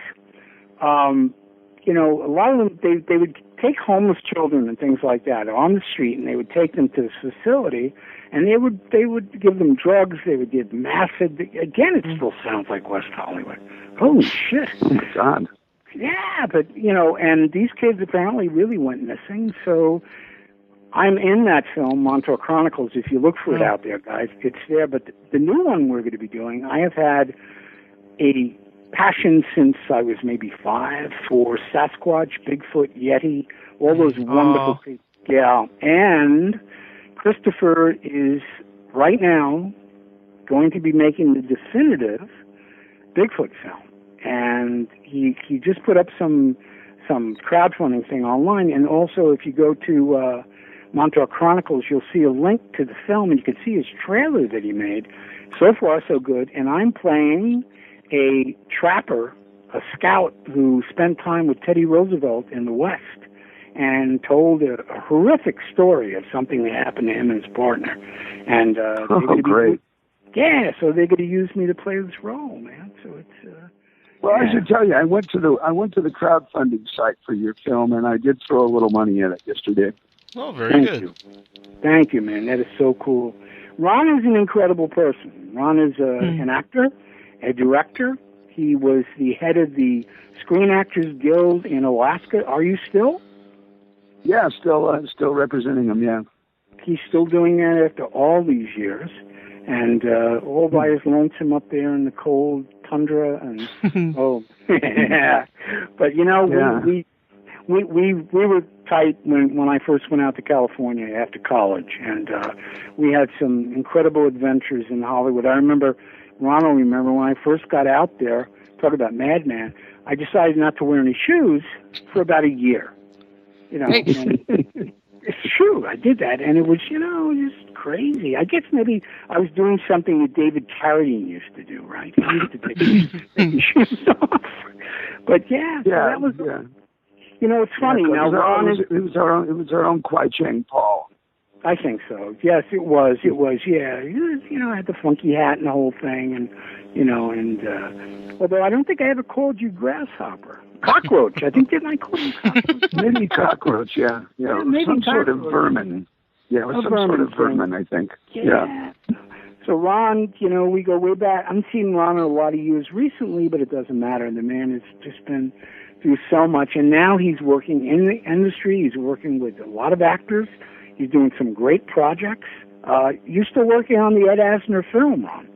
a lot of them they would take homeless children and things like that on the street, and they would take them to this facility, and they would give them drugs. They would give acid. Again, it still sounds like West Hollywood. Holy shit! Oh my God. Yeah, but and these kids apparently really went missing. So I'm in that film, Montauk Chronicles. If you look for it out there, guys, it's there. But the new one we're going to be doing, I have had a passion since I was maybe 5 for Sasquatch, Bigfoot, Yeti, all those wonderful things. Yeah, and Christopher is right now going to be making the definitive Bigfoot film, and he just put up some crowdfunding thing online, and also if you go to Montauk Chronicles, you'll see a link to the film, and you can see his trailer that he made. So far, so good, and I'm playing a trapper, a scout who spent time with Teddy Roosevelt in the West and told a horrific story of something that happened to him and his partner. And great. So they're going to use me to play this role, man. So it's well, I should tell you, I went to the crowdfunding site for your film, and I did throw a little money in it yesterday. Oh, very good. Thank you, man. That is so cool. Ron is an incredible person. Ron is an actor, a director. He was the head of the Screen Actors Guild in Alaska. Are you still? Yeah, still representing him, yeah. He's still doing that after all these years, and all by his lonesome up there in the cold tundra. And yeah. But we were tight when I first went out to California after college, and we had some incredible adventures in Hollywood. I remember, Ron will remember, when I first got out there, talk about Madman, I decided not to wear any shoes for about a year. It's true, I did that, and it was, just crazy. I guess maybe I was doing something that David Carradine used to do, right? He used to take his shoes off. But that was... Yeah. It's funny now. Ron it was our own Kwai Chang Paul. I think so. Yes, it was. It was. Yeah. I had the funky hat and the whole thing, and although I don't think I ever called you grasshopper, cockroach. I think didn't I call you cockroach? Maybe cockroach. Yeah. Maybe some cockroach. Sort of vermin. Yeah, it was some sort of vermin, I think. Yeah. So Ron, we go way back. I'm seeing Ron in a lot of years recently, but it doesn't matter. The man has just been through so much, and now he's working in the industry. He's working with a lot of actors. He's doing some great projects. You're still working on the Ed Asner film, Ron?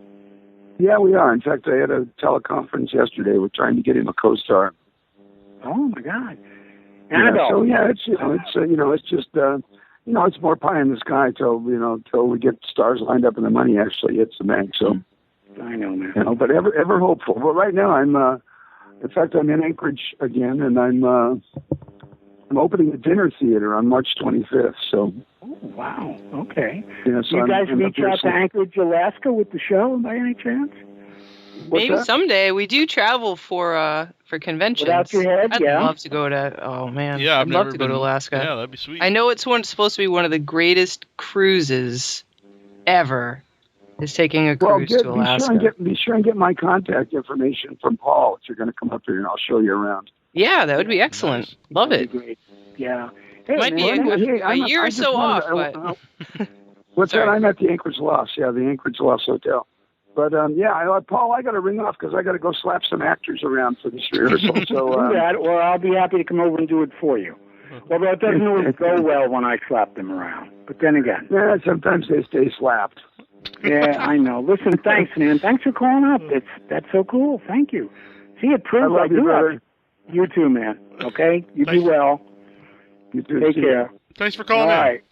Yeah, we are. In fact, I had a teleconference yesterday. We're trying to get him a co-star. Oh my God! Annabelle. It's just it's more pie in the sky till we get stars lined up and the money actually hits the bank. So. I know, man. You know, but ever hopeful. Well, right now I'm in Anchorage again, and I'm opening a dinner theater on March 25th. So. Oh, wow. Okay. Yeah, so you guys reach out to Anchorage, Alaska with the show by any chance? Maybe someday. We do travel for conventions. Without your head, I'd love to go to. Oh man, yeah, I'd love to go to Alaska. Yeah, that'd be sweet. I know it's supposed to be one of the greatest cruises ever. Is taking a cruise to Alaska. Be sure and get my contact information from Paul if you're going to come up here, and I'll show you around. Yeah, that would be excellent. Nice. Love That'd it. be great. Yeah. Might be a year or so off, but. What's that? I'm at the Anchorage Lofts. Yeah, the Anchorage Lofts Hotel. But Paul, I got to ring off because I got to go slap some actors around for this rehearsal. So or I'll be happy to come over and do it for you. Although it doesn't always go well when I slap them around. But then again. Yeah, sometimes they stay slapped. Yeah, I know. Listen, thanks, man. Thanks for calling up. That's so cool. Thank you. See, it proves I do have. You too, man. Okay? You be well. You too. Take care. Thanks for calling in. All right.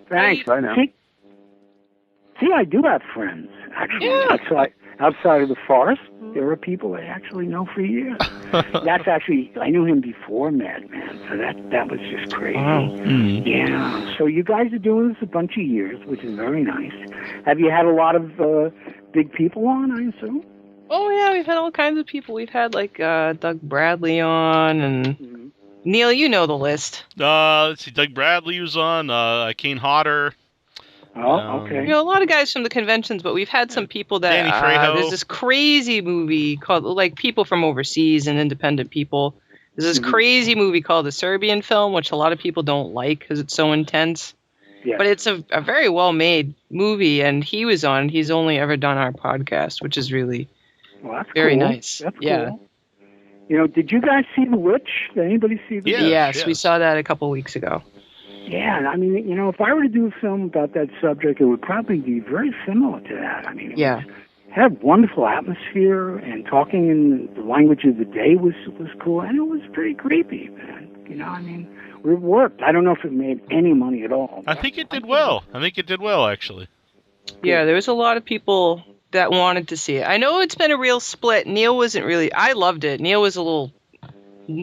Thanks. Bye now. See, I do have friends, actually. Yeah. Outside of the forest, there are people I actually know for years. That's actually, I knew him before Madman, so that was just crazy. Wow. Yeah. So you guys are doing this a bunch of years, which is very nice. Have you had a lot of big people on, I assume? Oh, yeah, we've had all kinds of people. We've had, like, Doug Bradley on, and Neil, you know the list. Let's see, Doug Bradley was on, Kane Hodder. Oh, okay. You know, a lot of guys from the conventions, but we've had some people that Danny Trejo. There's this crazy movie called, like, people from overseas and independent people. There's this crazy movie called The Serbian Film, which a lot of people don't like because it's so intense. Yeah. But it's a very well-made movie, and he was on. He's only ever done our podcast, which is really very nice. That's cool. You know, did you guys see The Witch? Did anybody see The Witch? Yes, we saw that a couple weeks ago. Yeah, I mean, you know, if I were to do a film about that subject, it would probably be very similar to that. I mean, it had wonderful atmosphere, and talking in the language of the day was cool, and it was pretty creepy, man. You know, I mean, it worked. I don't know if it made any money at all. I think it did well. Actually. Yeah, there was a lot of people that wanted to see it. I know it's been a real split. Neil wasn't really. I loved it. Neil was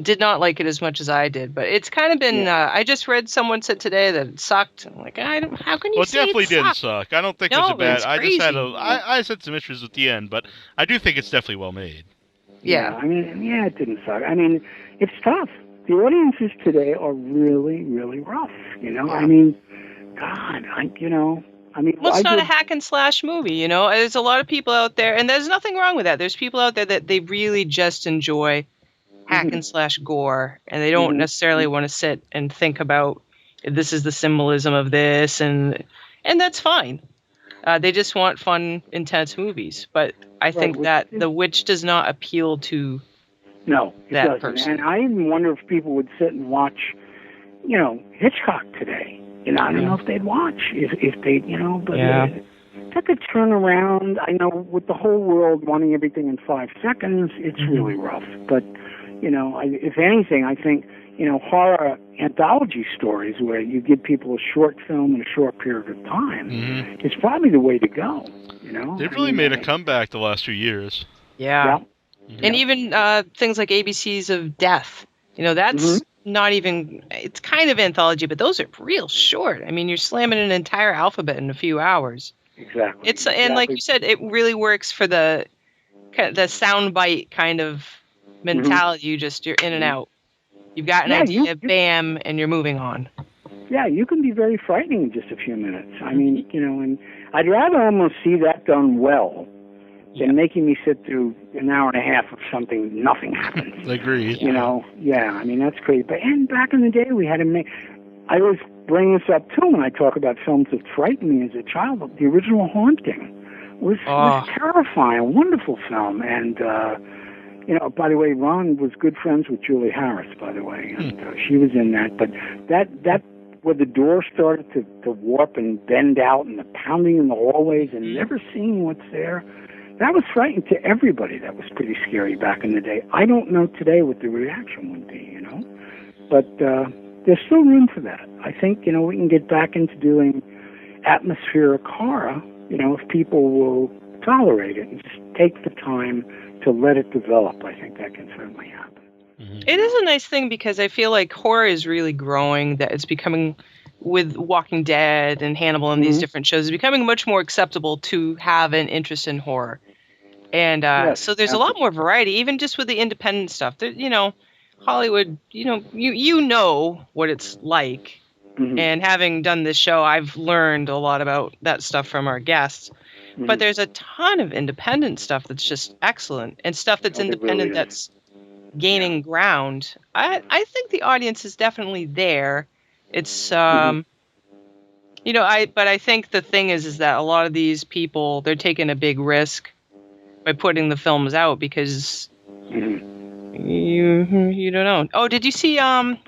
did not like it as much as I did, but it's kind of been. I just read someone said today that it sucked. I'm like, how can you? Well, it say definitely it didn't sucked? suck. I don't think it was a bad. I just had I had some issues at the end, but I do think it's definitely well made. Yeah, I mean, it didn't suck. I mean, it's tough. The audiences today are really, really rough. You know, I mean, God, well, it's not a hack and slash movie, you know. There's a lot of people out there, and there's nothing wrong with that. There's people out there that they really just enjoy hack and slash gore, and they don't necessarily want to sit and think about this is the symbolism of this, and that's fine. They just want fun, intense movies. But I think that The Witch does not appeal to that person. And I even wonder if people would sit and watch, you know, Hitchcock today. You know, I don't know if they'd watch if they, you know, but it's like a turnaround. I know with the whole world wanting everything in 5 seconds, it's really rough. But, you know, if anything, I think, you know, horror anthology stories where you give people a short film in a short period of time is probably the way to go, you know? They've really made a comeback the last few years. Yeah. And even things like ABCs of Death, you know, that's not even, it's kind of anthology, but those are real short. I mean, you're slamming an entire alphabet in a few hours. Exactly. And like you said, it really works for the soundbite kind of mentality. You're in and out. You've got an idea, bam, and you're moving on. Yeah, you can be very frightening in just a few minutes. I mean, you know, and I'd rather almost see that done well than making me sit through an hour and a half of something, nothing happens. Agreed. You know, I mean, that's great. But and back in the day, we had to make. I always bring this up too when I talk about films that frightened me as a child. The original Haunting was terrifying, a wonderful film, and you know, by the way, Ron was good friends with Julie Harris, by the way, and she was in that. But that where the door started to warp and bend out, and the pounding in the hallways, and never seeing what's there. That was frightening to everybody. That was pretty scary back in the day. I don't know today what the reaction would be, you know. But there's still room for that. I think, you know, we can get back into doing atmospheric horror, you know, if people will tolerate it and just take the time to let it develop, I think that can certainly happen. It is a nice thing because I feel like horror is really growing, that it's becoming, with Walking Dead and Hannibal and these different shows, it's becoming much more acceptable to have an interest in horror. And Yes, so there's a lot more variety, even just with the independent stuff. There, Hollywood, you know what it's like. And having done this show, I've learned a lot about that stuff from our guests. But there's a ton of independent stuff that's just excellent, and stuff that's independent that's gaining ground. I think the audience is definitely there. It's but I think the thing is that a lot of these people, they're taking a big risk by putting the films out because you don't know. Oh, did you see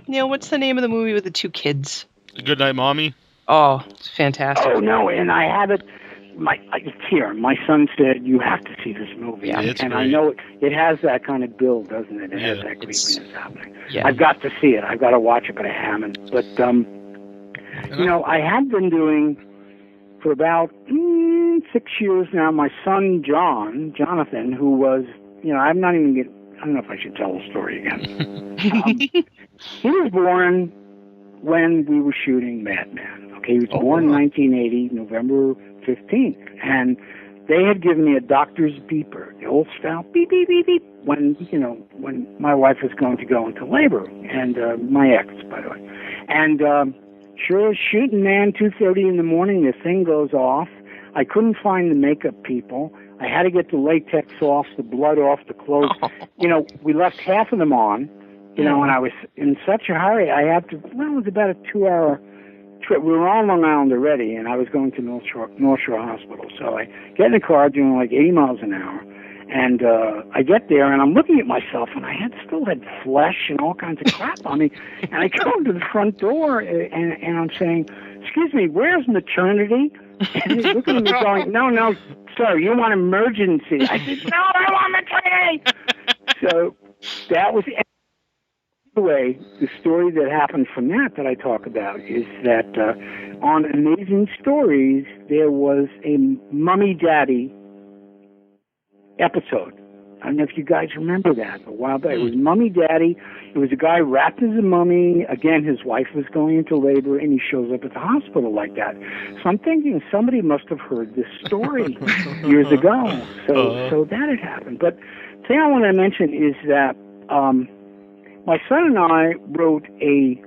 Neil, what's the name of the movie with the two kids? Good Night, Mommy. Oh, it's fantastic. Oh no, and I have it. It's here. My son said you have to see this movie, Yeah, and great. I know it has that kind of build, doesn't it? It has that creepiness happening. Yeah. I've got to see it. I've got to watch it, but I haven't. But I have been doing for about 6 years now. My son Jonathan, who was, I'm not even getting. I don't know if I should tell the story again. He was born when we were shooting Madman. Okay, he was born in 1980, November 15th, and they had given me a doctor's beeper, the old style beep beep beep beep, when my wife was going to go into labor, and my ex, by the way, and sure as shooting, man, 2:30 in the morning, the thing goes off. I couldn't find the makeup people. I had to get the latex off, the blood off, the clothes. We left half of them on. And I was in such a hurry. I had to. Well, it was about a 2-hour trip. We were on Long Island already, and I was going to North Shore Hospital. So I get in the car doing like 80 miles an hour, and I get there, and I'm looking at myself, and I still had flesh and all kinds of crap on me. And I come to the front door, and I'm saying, "Excuse me, where's maternity?" And he's looking at me going, "No, sir, you want emergency?" I said, "No, I want maternity." So that was. Anyway, the story that happened from that I talk about is that on Amazing Stories, there was a Mummy Daddy episode. I don't know if you guys remember that a while back. It was Mummy Daddy. It was a guy wrapped as a mummy. Again, his wife was going into labor, and he shows up at the hospital like that. So I'm thinking somebody must have heard this story years ago. So that had happened. But the thing I want to mention is that my son and I wrote a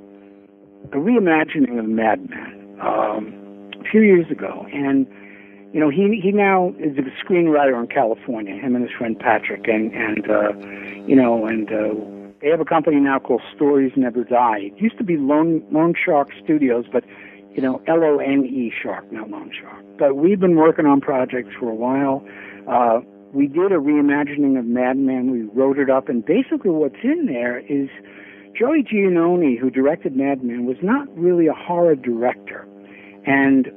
reimagining of Madman a few years ago, and he now is a screenwriter in California. Him and his friend Patrick, and they have a company now called Stories Never Die. It used to be Lone Shark Studios, but LONE Shark, not Lone Shark. But we've been working on projects for a while. We did a reimagining of Madman. We wrote it up, and basically what's in there is Joey Giannone, who directed Madman, was not really a horror director. And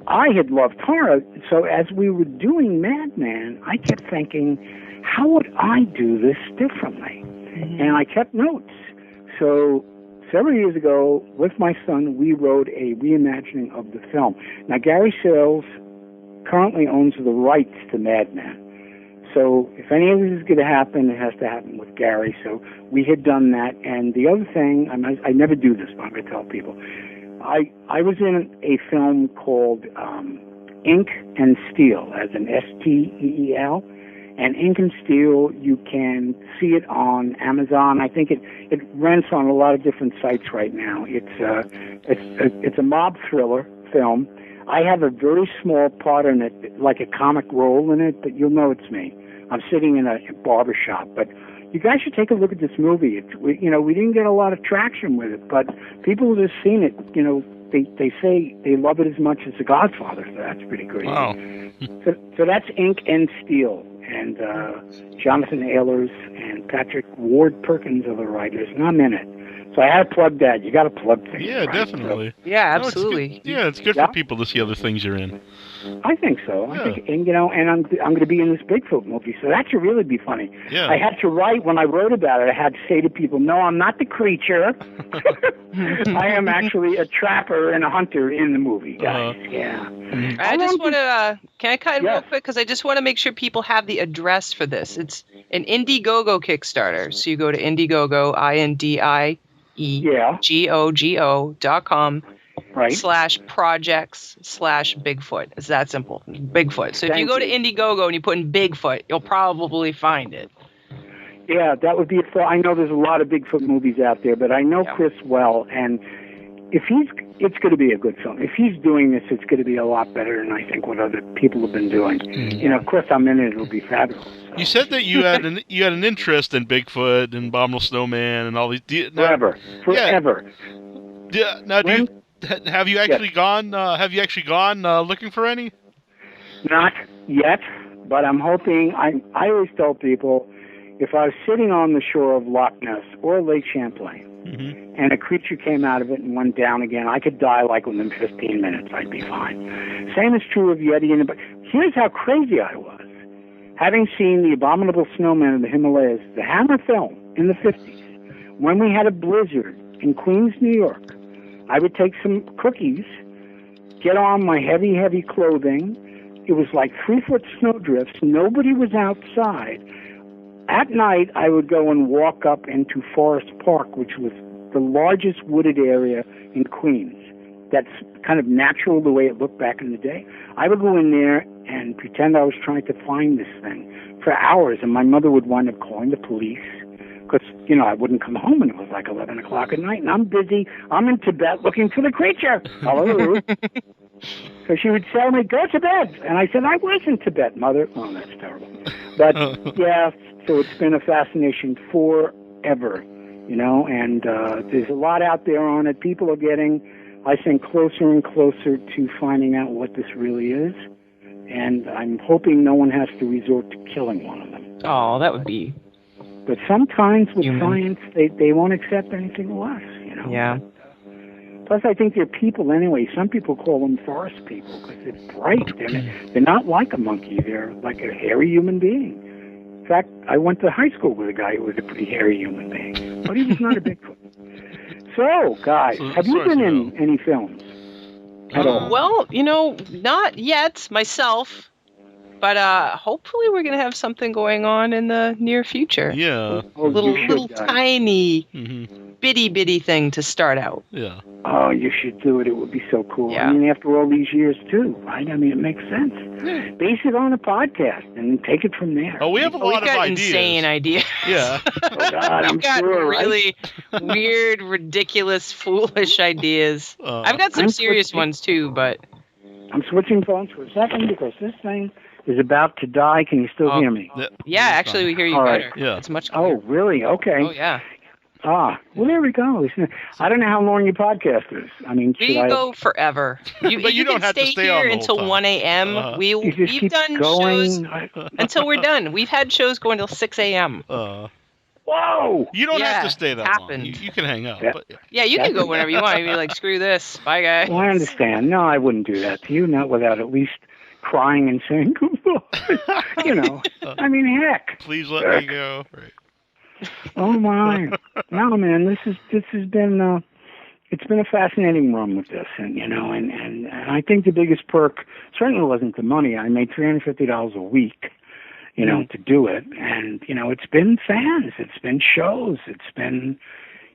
I had loved horror, so as we were doing Madman, I kept thinking, how would I do this differently? And I kept notes. So several years ago, with my son, we wrote a reimagining of the film. Now, Gary Sales currently owns the rights to Madman. So if any of this is going to happen, it has to happen with Gary. So we had done that. And the other thing, I never do this, but I'm going to tell people. I was in a film called Ink and Steel, as in STEEL. And Ink and Steel, you can see it on Amazon. I think it rents on a lot of different sites right now. It's a mob thriller film. I have a very small part in it, like a comic role in it, but you'll know it's me. I'm sitting in a barber shop, but you guys should take a look at this movie. We didn't get a lot of traction with it, but people who have seen it, they say they love it as much as The Godfather. So that's pretty great. Wow. So that's Ink and Steel, and Jonathan Ehlers and Patrick Ward Perkins are the writers, and I'm in it. So So I had to plug that. You got to plug things. Yeah, right? definitely. Yeah, No, absolutely. it's good for people to see other things you're in. I think so. Yeah. I think, and I'm going to be in this Bigfoot movie, so that should really be funny. Yeah. I had to write when I wrote about it. I had to say to people, "No, I'm not the creature. I am actually a trapper and a hunter in the movie, guys." Yeah. I just want to. Can I cut in real Yes. quick? Because I just want to make sure people have the address for this. It's an Indiegogo Kickstarter. So you go to Indiegogo, INDIEGOGO.com. Right. /projects/Bigfoot. It's that simple. Bigfoot. So if you go to Indiegogo and you put in Bigfoot, you'll probably find it. Yeah, that would be I know there's a lot of Bigfoot movies out there, but I know Chris well, and it's going to be a good film. If he's doing this, it's going to be a lot better than I think what other people have been doing. You know, of course, I'm in it. It'll be fabulous. So. You said that you had an interest in Bigfoot and Abominable Snowman and all these. Forever. Yeah. Now, have you actually gone? Have you actually gone looking for any? Not yet, but I'm hoping. I always tell people, if I was sitting on the shore of Loch Ness or Lake Champlain, and a creature came out of it and went down again, I could die like within 15 minutes. I'd be fine. Same is true of Yeti. But here's how crazy I was. Having seen the Abominable Snowman in the Himalayas, the Hammer film in the 50s, when we had a blizzard in Queens, New York, I would take some cookies, get on my heavy, heavy clothing. It was like 3-foot snowdrifts. Nobody was outside. At night, I would go and walk up into Forest Park, which was the largest wooded area in Queens. That's kind of natural the way it looked back in the day. I would go in there and pretend I was trying to find this thing for hours, and my mother would wind up calling the police because, you know, I wouldn't come home, and it was like 11 o'clock at night, and I'm busy. I'm in Tibet looking for the creature. Hello. So she would tell me, "Go to bed." And I said, "I was in Tibet, Mother." Oh, that's terrible. But, yeah, so it's been a fascination forever, you know, and there's a lot out there on it. People are getting, I think, closer and closer to finding out what this really is. And I'm hoping no one has to resort to killing one of them. Oh, that would be... But sometimes with science, they won't accept anything less, you know. Yeah. Plus, I think they're people anyway. Some people call them forest people because they're bright. They're not like a monkey. They're like a hairy human being. In fact, I went to high school with a guy who was a pretty hairy human being, but he was not a Bigfoot. So, guys, have you been in any films at all? Well, you know, not yet myself, but hopefully we're going to have something going on in the near future. Yeah. Little tiny, bitty thing to start out. Yeah. Oh, you should do it. It would be so cool. Yeah. I mean, after all these years, too, right? I mean, it makes sense. Base it on a podcast and take it from there. Oh, we have a lot of ideas. Insane ideas. Yeah. Oh, God, I'm got sure, really weird, ridiculous, foolish ideas. I've got some serious ones, too, but... I'm switching phones for a second because this thing is about to die. Can you still hear me? Yeah, actually, we hear you all better. Right. Yeah. It's much clearer. Oh, really? Okay. Oh, yeah. Well, there we go. I don't know how long your podcast is. I mean, We go forever. But you don't have to stay on here the whole until time. 1 a.m. We've done shows until we're done. We've had shows going till 6 a.m. Whoa! You don't have to stay that happened. long. You can hang out. Yeah. But Yeah, you can go whenever you want. You'd be like, screw this. Bye, guys. Well, I understand. No, I wouldn't do that to you, not without at least crying and saying goodbye. You know, I mean, heck. Please let me go. Right. Oh my! No, man, this has been it's been a fascinating run with this, and you know, and I think the biggest perk certainly wasn't the money. I made $350 a week, you know, to do it, and you know, it's been fans, it's been shows, it's been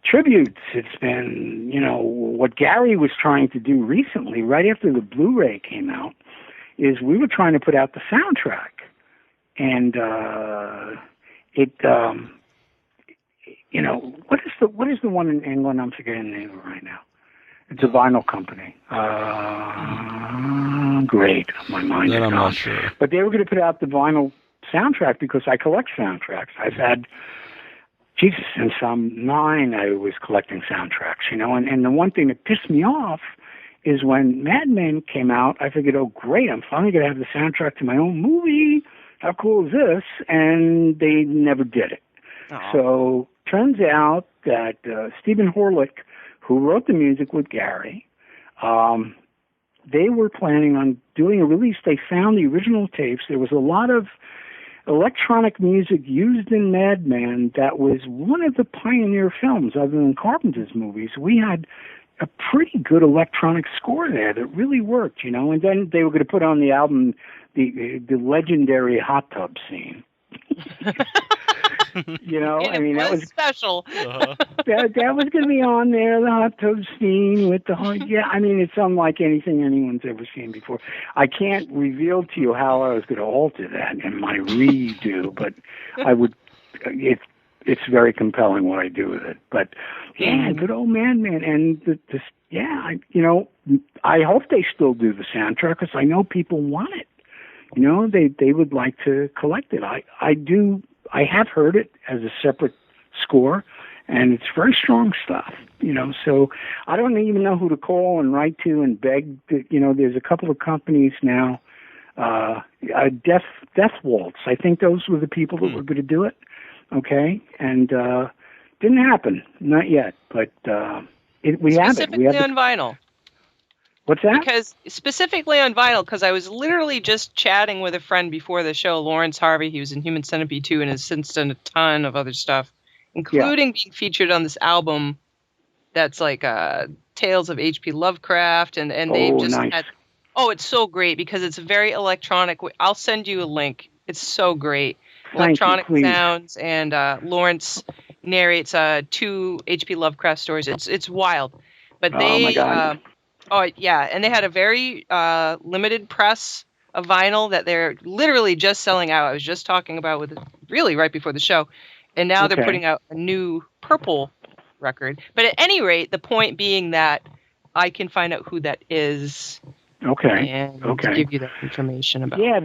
tributes, it's been, you know, what Gary was trying to do recently, right after the Blu-ray came out, is we were trying to put out the soundtrack, and you know, what is the one in England? I'm forgetting the name of it right now. It's a vinyl company. Great, my mind is I'm gone. not sure. But they were going to put out the vinyl soundtrack because I collect soundtracks. I've had, Jesus, since I'm 9, I was collecting soundtracks, you know. And the one thing that pissed me off is when Madman came out, I figured, oh, great, I'm finally going to have the soundtrack to my own movie. How cool is this? And they never did it. So turns out that Stephen Horlick, who wrote the music with Gary, they were planning on doing a release. They found the original tapes. There was a lot of electronic music used in Madman that was one of the pioneer films other than Carpenter's movies. We had a pretty good electronic score there that really worked, and then they were going to put on the album the legendary hot tub scene. That was special. that was going to be on there, the hot tub scene with the it's unlike anything anyone's ever seen before. I can't reveal to you how I was going to alter that in my redo, but I would. It's very compelling what I do with it. But good old Madman, and I hope they still do the soundtrack because I know people want it. They would like to collect it. I do. I have heard it as a separate score, and it's very strong stuff, so I don't even know who to call and write to and beg. There's a couple of companies now, Death Waltz. I think those were the people that were going to do it, okay? And didn't happen, not yet, but we have it. Specifically on vinyl. What's that? Because specifically on vinyl, because I was literally just chatting with a friend before the show, Lawrence Harvey. He was in Human Centipede 2 and has since done a ton of other stuff, including being featured on this album that's like Tales of H.P. Lovecraft. And they've just had... Oh, it's so great because it's very electronic. I'll send you a link. It's so great. Electronic sounds, and Lawrence narrates 2 H.P. Lovecraft stories. It's wild. But they... Oh, my God. And they had a very limited press of vinyl that they're literally just selling out. I was just talking about really right before the show. And now they're putting out a new purple record. But at any rate, the point being that I can find out who that is. Okay. And give you that information about. Yeah,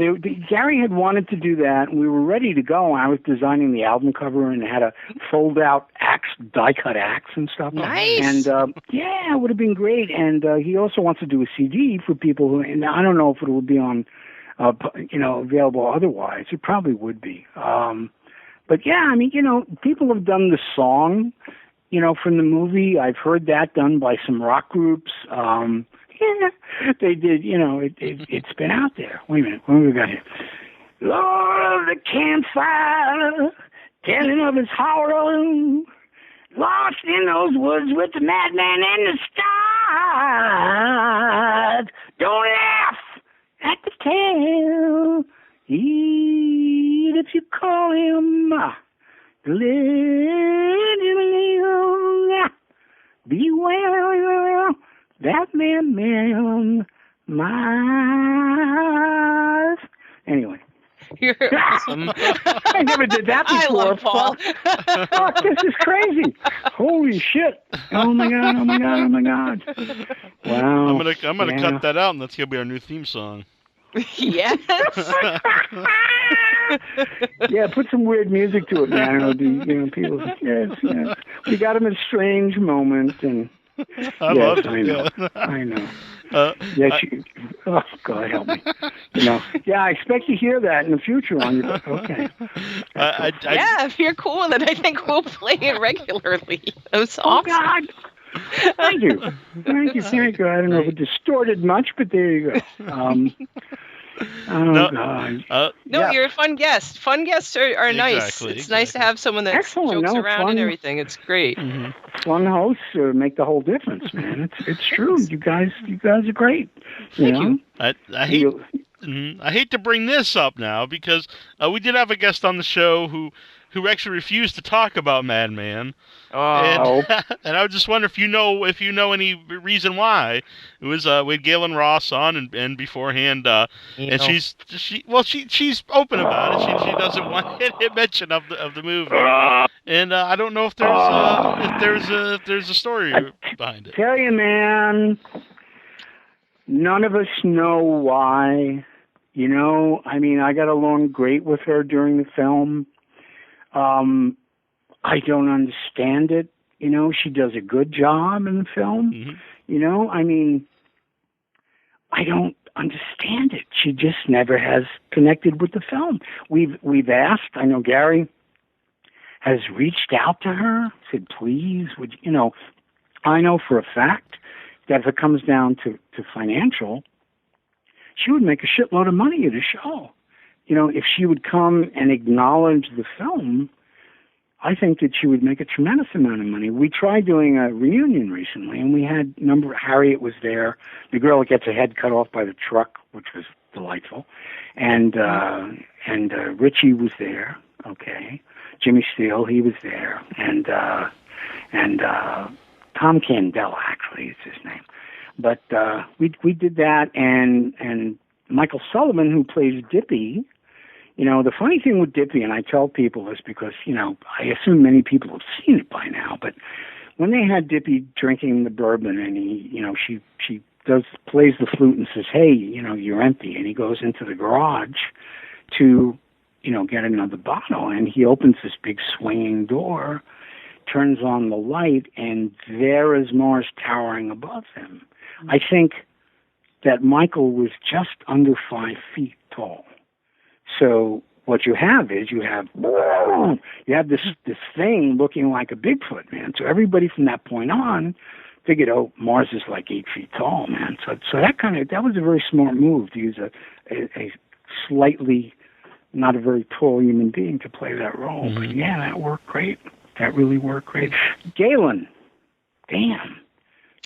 Gary had wanted to do that, and we were ready to go. I was designing the album cover and had a fold-out axe, die-cut axe and stuff. Nice. And it would have been great. And he also wants to do a CD for people who. And I don't know if it will be on, available otherwise. It probably would be. But yeah, people have done the song, from the movie. I've heard that done by some rock groups. They did, it's been out there. Wait a minute, what have we got here? Lord of the campfire, telling of his horror, lost in those woods with the madman and the stars. Don't laugh at the tale, eat if you call him, beware that Madman Marz. Anyway. You're awesome. I never did that before. I love Paul. Fuck, this is crazy. Holy shit. Oh my god. Wow. I'm gonna cut that out, and that's gonna be our new theme song. Yes. Yeah, put some weird music to it, man. It'll be, people. Yes. We got him in a strange moment, and I love it. I know. Oh God, help me. I expect to hear that in the future on your. Okay. If you're cool with it, I think we'll play it regularly. That's awesome. Oh God. Thank you. I don't know if it distorted much, but there you go. God. You're a fun guest. Fun guests are nice. It's nice to have someone that jokes around and everything. It's great. Mm-hmm. Fun hosts make the whole difference, man. It's true. You guys are great. Thank you. I hate to bring this up now because we did have a guest on the show who actually refused to talk about Madman. Oh. And I just wonder if you know any reason why. It was we had Galen Ross on and beforehand, and she's open about it. She doesn't want any mention of the movie, and I don't know if there's a story behind it. Tell you, man, none of us know why. I got along great with her during the film. I don't understand it. She does a good job in the film. Mm-hmm. I don't understand it. She just never has connected with the film. We've asked. I know Gary has reached out to her, said, please, would you know, I know for a fact that if it comes down to financial, she would make a shitload of money at a show. You know, if she would come and acknowledge the film, I think that she would make a tremendous amount of money. We tried doing a reunion recently, and we had Harriet was there, the girl that gets her head cut off by the truck, which was delightful, and Richie was there, okay, Jimmy Steele, he was there, and Tom Candela, actually, is his name. But we did that, and Michael Sullivan, who plays Dippy. You know, the funny thing with Dippy, and I tell people this because, you know, I assume many people have seen it by now, but when they had Dippy drinking the bourbon and he, you know, she plays the flute and says, hey, you know, you're empty. And he goes into the garage to, you know, get another bottle. And he opens this big swinging door, turns on the light, and there is Marz towering above him. I think that Michael was just under 5 feet tall. So what you have is you have this thing looking like a Bigfoot, man. So everybody from that point on figured, oh, Marz is like 8 feet tall, man. So that was a very smart move to use a slightly not a very tall human being to play that role. Mm-hmm. But yeah, that worked great. That really worked great. Galen, damn.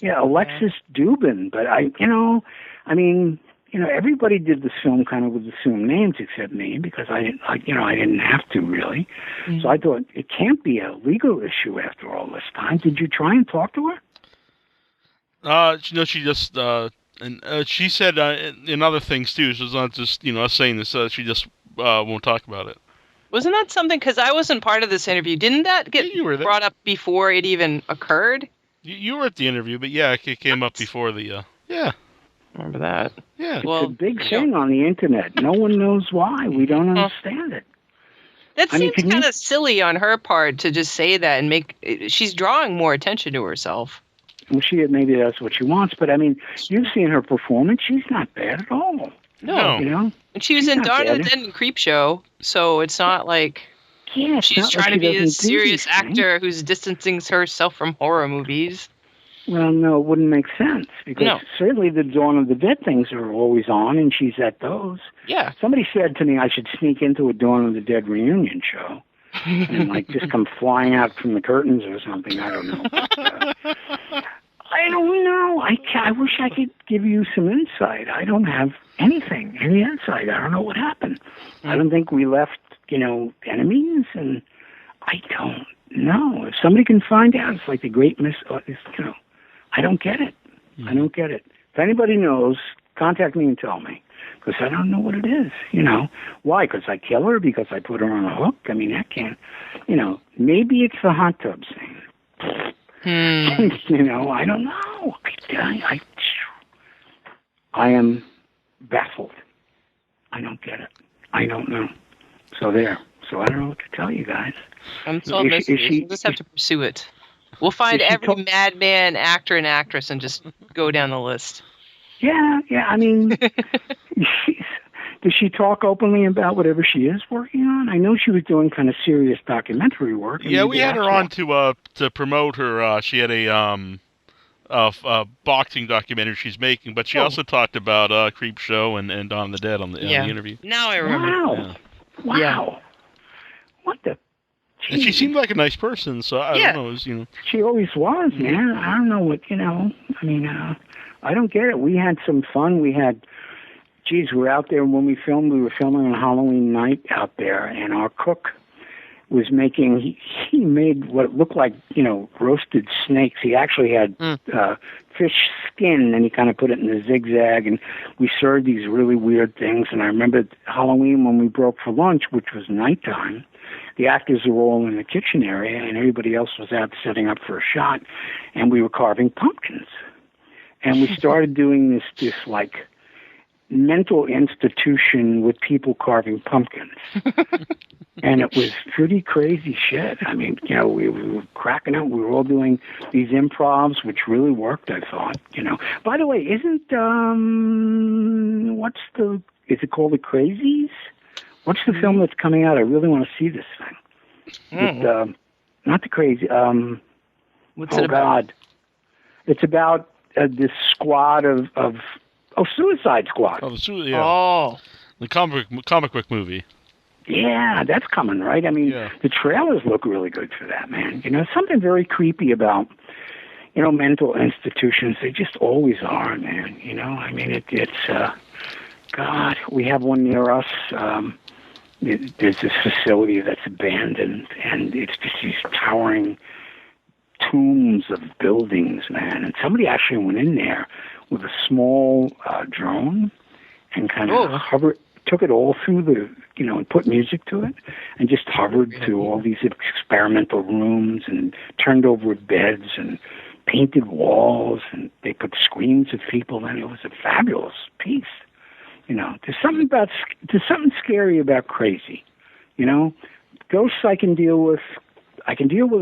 Yeah, Alexis Dubin. But everybody did this film kind of with assumed names except me because I didn't have to really. Mm-hmm. So I thought it can't be a legal issue after all this time. Did you try and talk to her? She just and she said in other things too. So it's not just us saying this. She just won't talk about it. Wasn't that something? Because I wasn't part of this interview. Didn't that get brought up before it even occurred? You were at the interview, but yeah, it came up before the. Yeah. Remember that? Yeah. It's a big thing on the internet. No one knows why. We don't understand it. That seems kind of silly on her part to just say that and she's drawing more attention to herself. Well, maybe that's what she wants, but you've seen her performance. She's not bad at all. No. And she was in Dawn of the Dead and Creepshow, so it's not like she's trying to be a serious actor who's distancing herself from horror movies. Well, no, it wouldn't make sense because certainly the Dawn of the Dead things are always on, and she's at those. Yeah. Somebody said to me I should sneak into a Dawn of the Dead reunion show and just come flying out from the curtains or something. I don't know. I don't know. I wish I could give you some insight. I don't have any insight. I don't know what happened. I don't think we left, enemies, and I don't know. If somebody can find out, it's like the great I don't get it. Mm-hmm. I don't get it. If anybody knows, contact me and tell me, because I don't know what it is. Why? Because I kill her? Because I put her on a hook? I mean, I can't. Maybe it's the hot tub scene. I don't know. I am baffled. I don't get it. I don't know. So there. So I don't know what to tell you guys. I'm so mystery. We'll just have to pursue it. We'll find every madman actor and actress and just go down the list. Yeah. I mean, does she talk openly about whatever she is working on? I know she was doing kind of serious documentary work. Yeah, we had her on to promote her. She had a boxing documentary she's making, but she also talked about Creepshow and Dawn of the Dead on the interview. Now I remember. Wow. Yeah. What the? And she seemed like a nice person, so I don't know. It was, She always was, man. I don't know what, I don't get it. We had some fun. We were out there when we filmed. We were filming on Halloween night out there, and our cook was making, he made what looked like, roasted snakes. He actually had fish skin, and he kind of put it in a zigzag, and we served these really weird things. And I remember Halloween when we broke for lunch, which was nighttime, the actors were all in the kitchen area, and everybody else was out setting up for a shot, and we were carving pumpkins. And we started doing this like mental institution with people carving pumpkins. And it was pretty crazy shit. I mean, we were cracking up. We were all doing these improvs, which really worked, I thought, By the way, is it called The Crazies? What's the film that's coming out? I really want to see this thing. Not the crazy. What's it about? God. It's about this squad of Suicide Squad. Oh, the comic book movie. Yeah, that's coming, right? I mean, the trailers look really good for that, man. Something very creepy about, mental institutions. They just always are, man. I mean, it's God, we have one near us. There's this facility that's abandoned, and it's just these towering tombs of buildings, man. And somebody actually went in there with a small drone and kind of took it all through the, and put music to it, and just hovered through all these experimental rooms and turned over beds and painted walls, and they put screens of people in. It was a fabulous piece. There's something scary about crazy. Ghosts I can deal with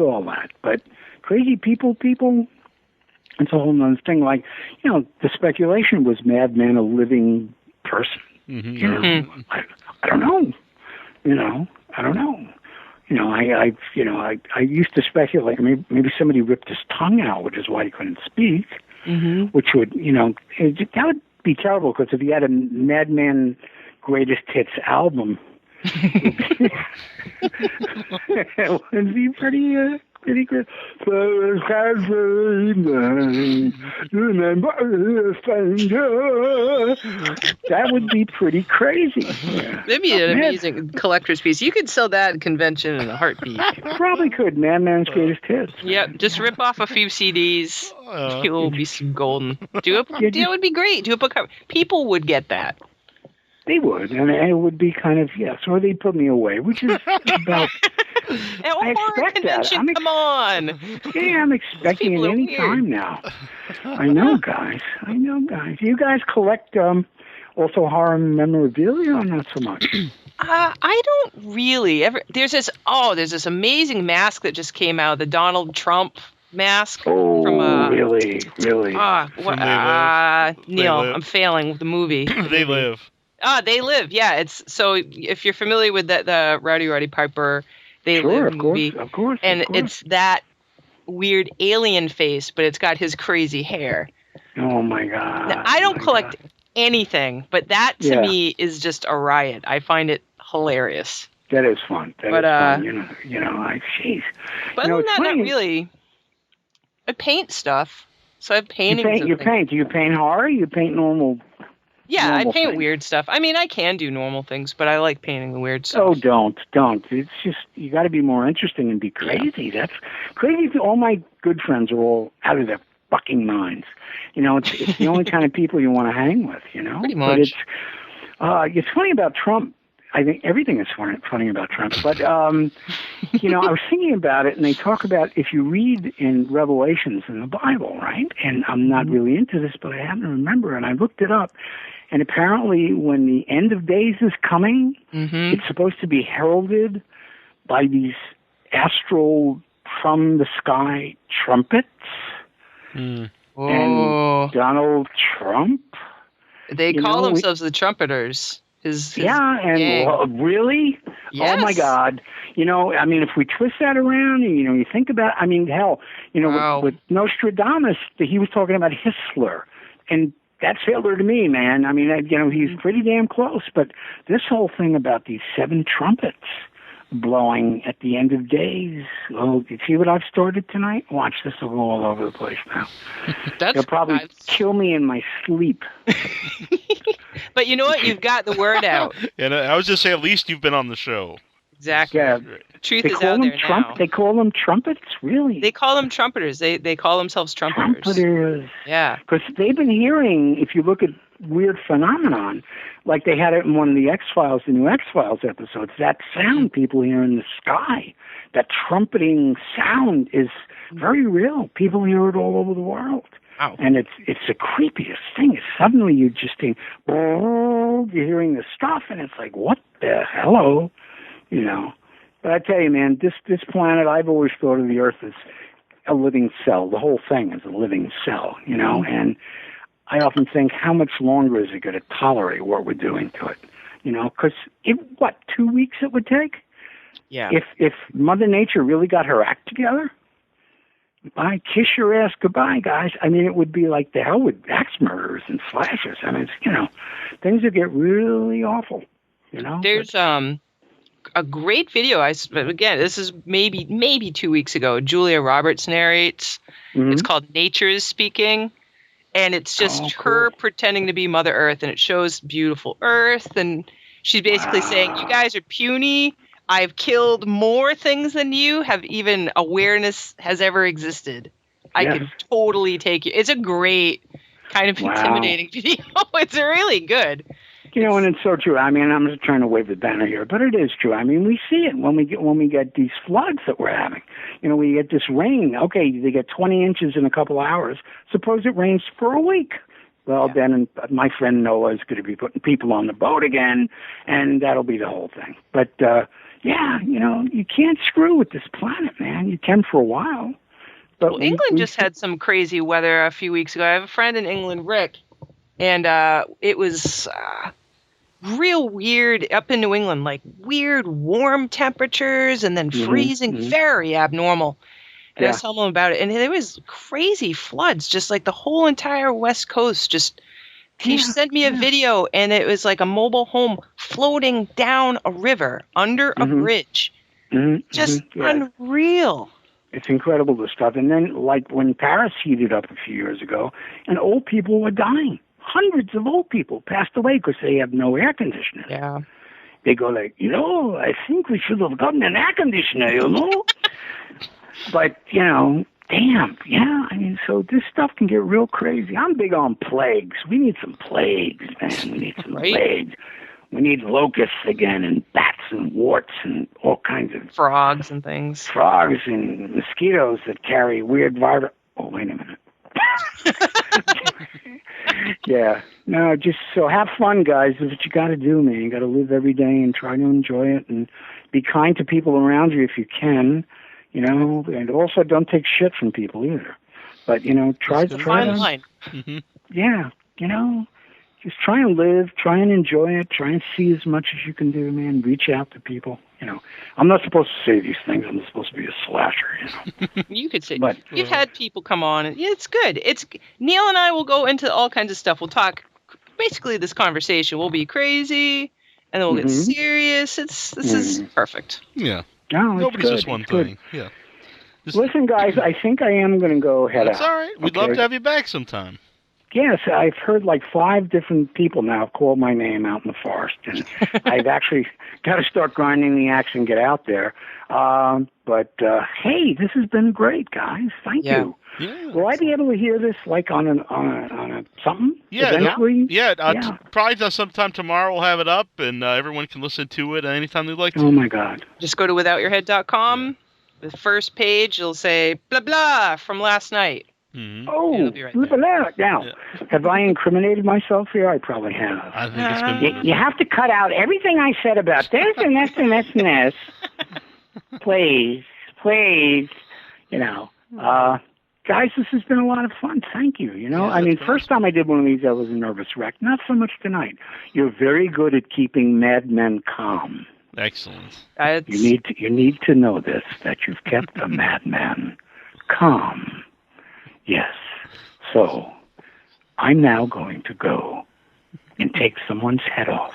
all that, but crazy people, it's a whole nother thing. Like, the speculation was Madman a living person. Mm-hmm. I don't know. I don't know. I used to speculate maybe somebody ripped his tongue out, which is why he couldn't speak. Mm-hmm. Which would, that would be terrible, because if he had a Madman Greatest Hits album, it would be pretty good. That would be pretty crazy. That'd be an amazing collector's piece. You could sell that at convention in a heartbeat. Probably could. Madman's Greatest Hits. Yep, just rip off a few CDs. You'll be some golden. That would be great. Do a book cover. People would get that. They would, and it would be kind of, or they'd put me away, which is about... I expect that. Come on. Yeah, I'm expecting it any time now. I know, guys. You guys collect also horror memorabilia, or not so much? I don't really ever. There's this amazing mask that just came out, the Donald Trump mask. Oh, from, really? Neil, I'm failing with the movie. They Live. They Live. Yeah, it's so if you're familiar with the Rowdy Piper They Live movie, of course, and it's that weird alien face, but it's got his crazy hair. Oh my God! Now, I don't collect anything, but that to me is just a riot. I find it hilarious. That is fun. That is fun. Jeez. But other than that, not really. I paint stuff, so I have paintings. You paint. Do you paint horror? You paint normal? Yeah, I paint weird stuff. I mean, I can do normal things, but I like painting the weird stuff. Oh, don't. It's just, you got to be more interesting and be crazy. Yeah. That's crazy. All my good friends are all out of their fucking minds. It's the only kind of people you want to hang with, Pretty much. But it's funny about Trump. I think everything is funny about Trump. But, I was thinking about it, and they talk about, if you read in Revelations in the Bible, right? And I'm not really into this, but I happen to remember, and I looked it up. And apparently when the end of days is coming, it's supposed to be heralded by these astral from the sky trumpets. And Donald Trump. They call themselves the trumpeters. Really? Yes. Oh my God. If we twist that around and, you think about, hell, with Nostradamus, he was talking about Hitler, and that's Hitler to me, man. He's pretty damn close, but this whole thing about these 7 trumpets blowing at the end of days. Oh, you see what I've started tonight? Watch, this will go all over the place now. They'll probably kill me in my sleep. But you know what? You've got the word out. And I was just saying, at least you've been on the show. Exactly. Yeah. Truth is out there now. They call them trumpets? Really? They call them trumpeters. They call themselves trumpeters. Trumpeters. Yeah. Because they've been hearing, if you look at weird phenomenon, like they had it in one of the X-Files, the new X-Files episodes, that sound people hear in the sky, that trumpeting sound is very real. People hear it all over the world. Wow. And it's the creepiest thing. Suddenly you just think, you're hearing this stuff, and it's like, what the hello? But I tell you, man, this planet, I've always thought of the Earth as a living cell. The whole thing is a living cell, and I often think, how much longer is it going to tolerate what we're doing to it? Because 2 weeks it would take Yeah. If Mother Nature really got her act together, I kiss your ass goodbye, guys. I mean, it would be like the hell with axe murderers and slashers. I mean, things would get really awful. There's a great video. Again, this is maybe 2 weeks ago. Julia Roberts narrates. Mm-hmm. It's called Nature is Speaking, and it's just her pretending to be Mother Earth, and it shows beautiful Earth, and she's basically saying, "You guys are puny. I've killed more things than you have even awareness has ever existed. I can totally take you." It's a great kind of intimidating video. It's really good. And it's so true. I mean, I'm just trying to wave the banner here, but it is true. I mean, we see it when we get these floods that we're having. We get this rain. Okay, they get 20 inches in a couple hours. Suppose it rains for a week. Well, then my friend Noah is going to be putting people on the boat again, and that'll be the whole thing. But you can't screw with this planet, man. You can for a while. But England just had some crazy weather a few weeks ago. I have a friend in England, Rick, and it was real weird up in New England, like weird warm temperatures and then freezing, very abnormal. And I was telling him about it, and there was crazy floods, just like the whole entire West Coast. He sent me a video, and it was like a mobile home floating down a river under a bridge. Just unreal. It's incredible, this stuff. And then, like when Paris heated up a few years ago, and old people were dying. Hundreds of old people passed away because they have no air conditioner. Yeah. They go like, I think we should have gotten an air conditioner, But, damn, I mean, so this stuff can get real crazy. I'm big on plagues. We need some plagues, man. We need some plagues. We need locusts again, and bats and warts and all kinds of... Frogs and things. Frogs and mosquitoes that carry weird virus. Oh, wait a minute. Yeah. No, just so have fun, guys. That's what you got to do, man. You got to live every day and try to enjoy it and be kind to people around you if you can, and also don't take shit from people either. But, try to... line. Yeah, just try and live, try and enjoy it, try and see as much as you can do, man. Reach out to people. I'm not supposed to say these things. I'm supposed to be a slasher, You could say, but you've had people come on, and it's good. Neil and I will go into all kinds of stuff. We'll talk, basically this conversation will be crazy, and then we'll get serious. This is perfect. Yeah. No, nobody's good. just one thing. Yeah. Listen, guys, I think I am going to go head out. That's all right. We'd love to have you back sometime. Yes, I've heard like 5 different people now have called my name out in the forest, and I've actually got to start grinding the axe and get out there. But hey, this has been great, guys. Thank you. Yeah. Will I be able to hear this like on a something? Yeah, eventually? Probably sometime tomorrow we'll have it up, and everyone can listen to it anytime they'd like to. Oh my God! Just go to withoutyourhead.com. The first page, it'll say blah blah from last night. Mm-hmm. Oh, right look at that. Now, have I incriminated myself here? I probably have. I think it's been... You have to cut out everything I said about this and this and this and this. Please. Guys, this has been a lot of fun. Thank you. I mean, first time I did one of these, I was a nervous wreck. Not so much tonight. You're very good at keeping madmen calm. Excellent. You need to know this, that you've kept a madman calm. Yes. So, I'm now going to go and take someone's head off.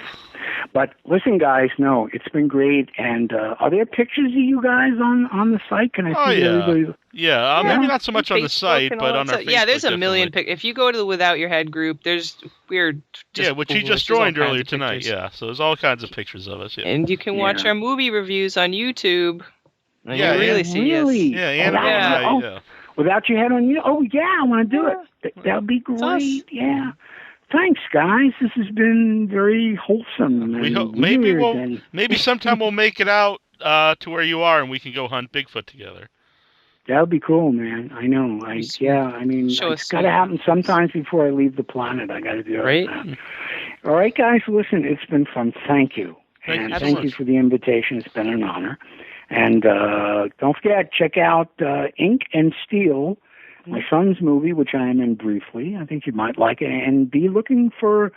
But listen, guys, no, it's been great. And are there pictures of you guys on the site? Can I see everybody? Yeah, maybe not so much on the site, but on our Facebook. Yeah, there's a million pictures. If you go to the Without Your Head group, there's weird... which you just joined earlier tonight. Yeah, so there's all kinds of pictures of us. Yeah. And you can watch our movie reviews on YouTube. Yeah, really see us. Yeah, yeah. Without Your Head on you? Oh, yeah, I want to do it. That would be great. Yeah. Thanks, guys. This has been very wholesome. We hope maybe sometime we'll make it out to where you are and we can go hunt Bigfoot together. That would be cool, man. I know. It's got to happen sometimes before I leave the planet. I got to do it. Right. All right, guys. Listen, it's been fun. Thank you. Thank you for the invitation. It's been an honor. And don't forget, check out Ink and Steel, my son's movie, which I am in briefly. I think you might like it. And be looking for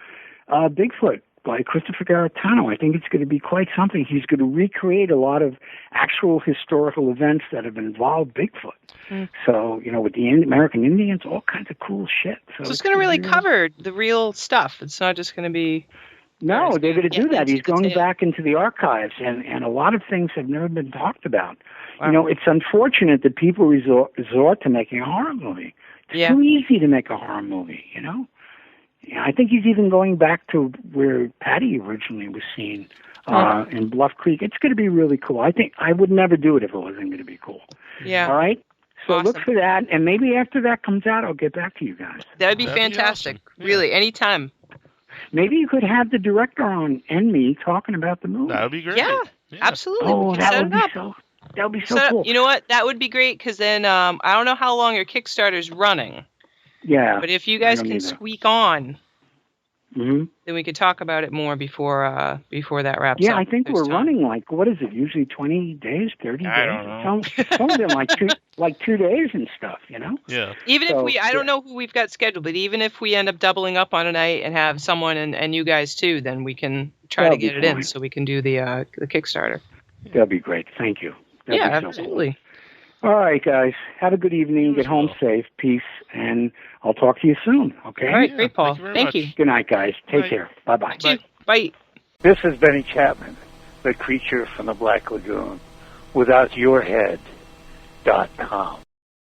Bigfoot. by Christopher Garetano. I think it's going to be quite something. He's going to recreate a lot of actual historical events that have involved Bigfoot. So, with the American Indians, all kinds of cool shit. So it's going to really cover the real stuff. It's not just going to be... No, they're going to do that. He's going back into the archives, and a lot of things have never been talked about. Wow. It's unfortunate that people resort to making a horror movie. It's too easy to make a horror movie, I think he's even going back to where Patty originally was seen in Bluff Creek. It's going to be really cool. I think I would never do it if it wasn't going to be cool. Yeah. All right? So awesome. Look for that, and maybe after that comes out, I'll get back to you guys. That'd be fantastic. Be awesome. Really, anytime. Maybe you could have the director on and me talking about the movie. That would be great. Yeah, absolutely. Oh, that would be so cool. You know what? That would be great, because then I don't know how long your Kickstarter's running. Yeah. But if you guys can squeak on, then we could talk about it more before that wraps up. Yeah, I think we're running what is it? Usually 20 days, 30 days. I don't know. Some of them like 2 days and stuff. Yeah. Even if I don't know who we've got scheduled, but even if we end up doubling up on a night and have someone and you guys too, then we can try to get it in so we can do the Kickstarter. That'd be great. Thank you. That'd be so absolutely. Cool. All right, guys. Have a good evening. Get home safe. Peace. And I'll talk to you soon. Okay? All right. Great, Paul. Thank you. Good night, guys. Take care. Bye-bye. Bye. This is Benny Chapman, the creature from the Black Lagoon. WithoutYourhead.com.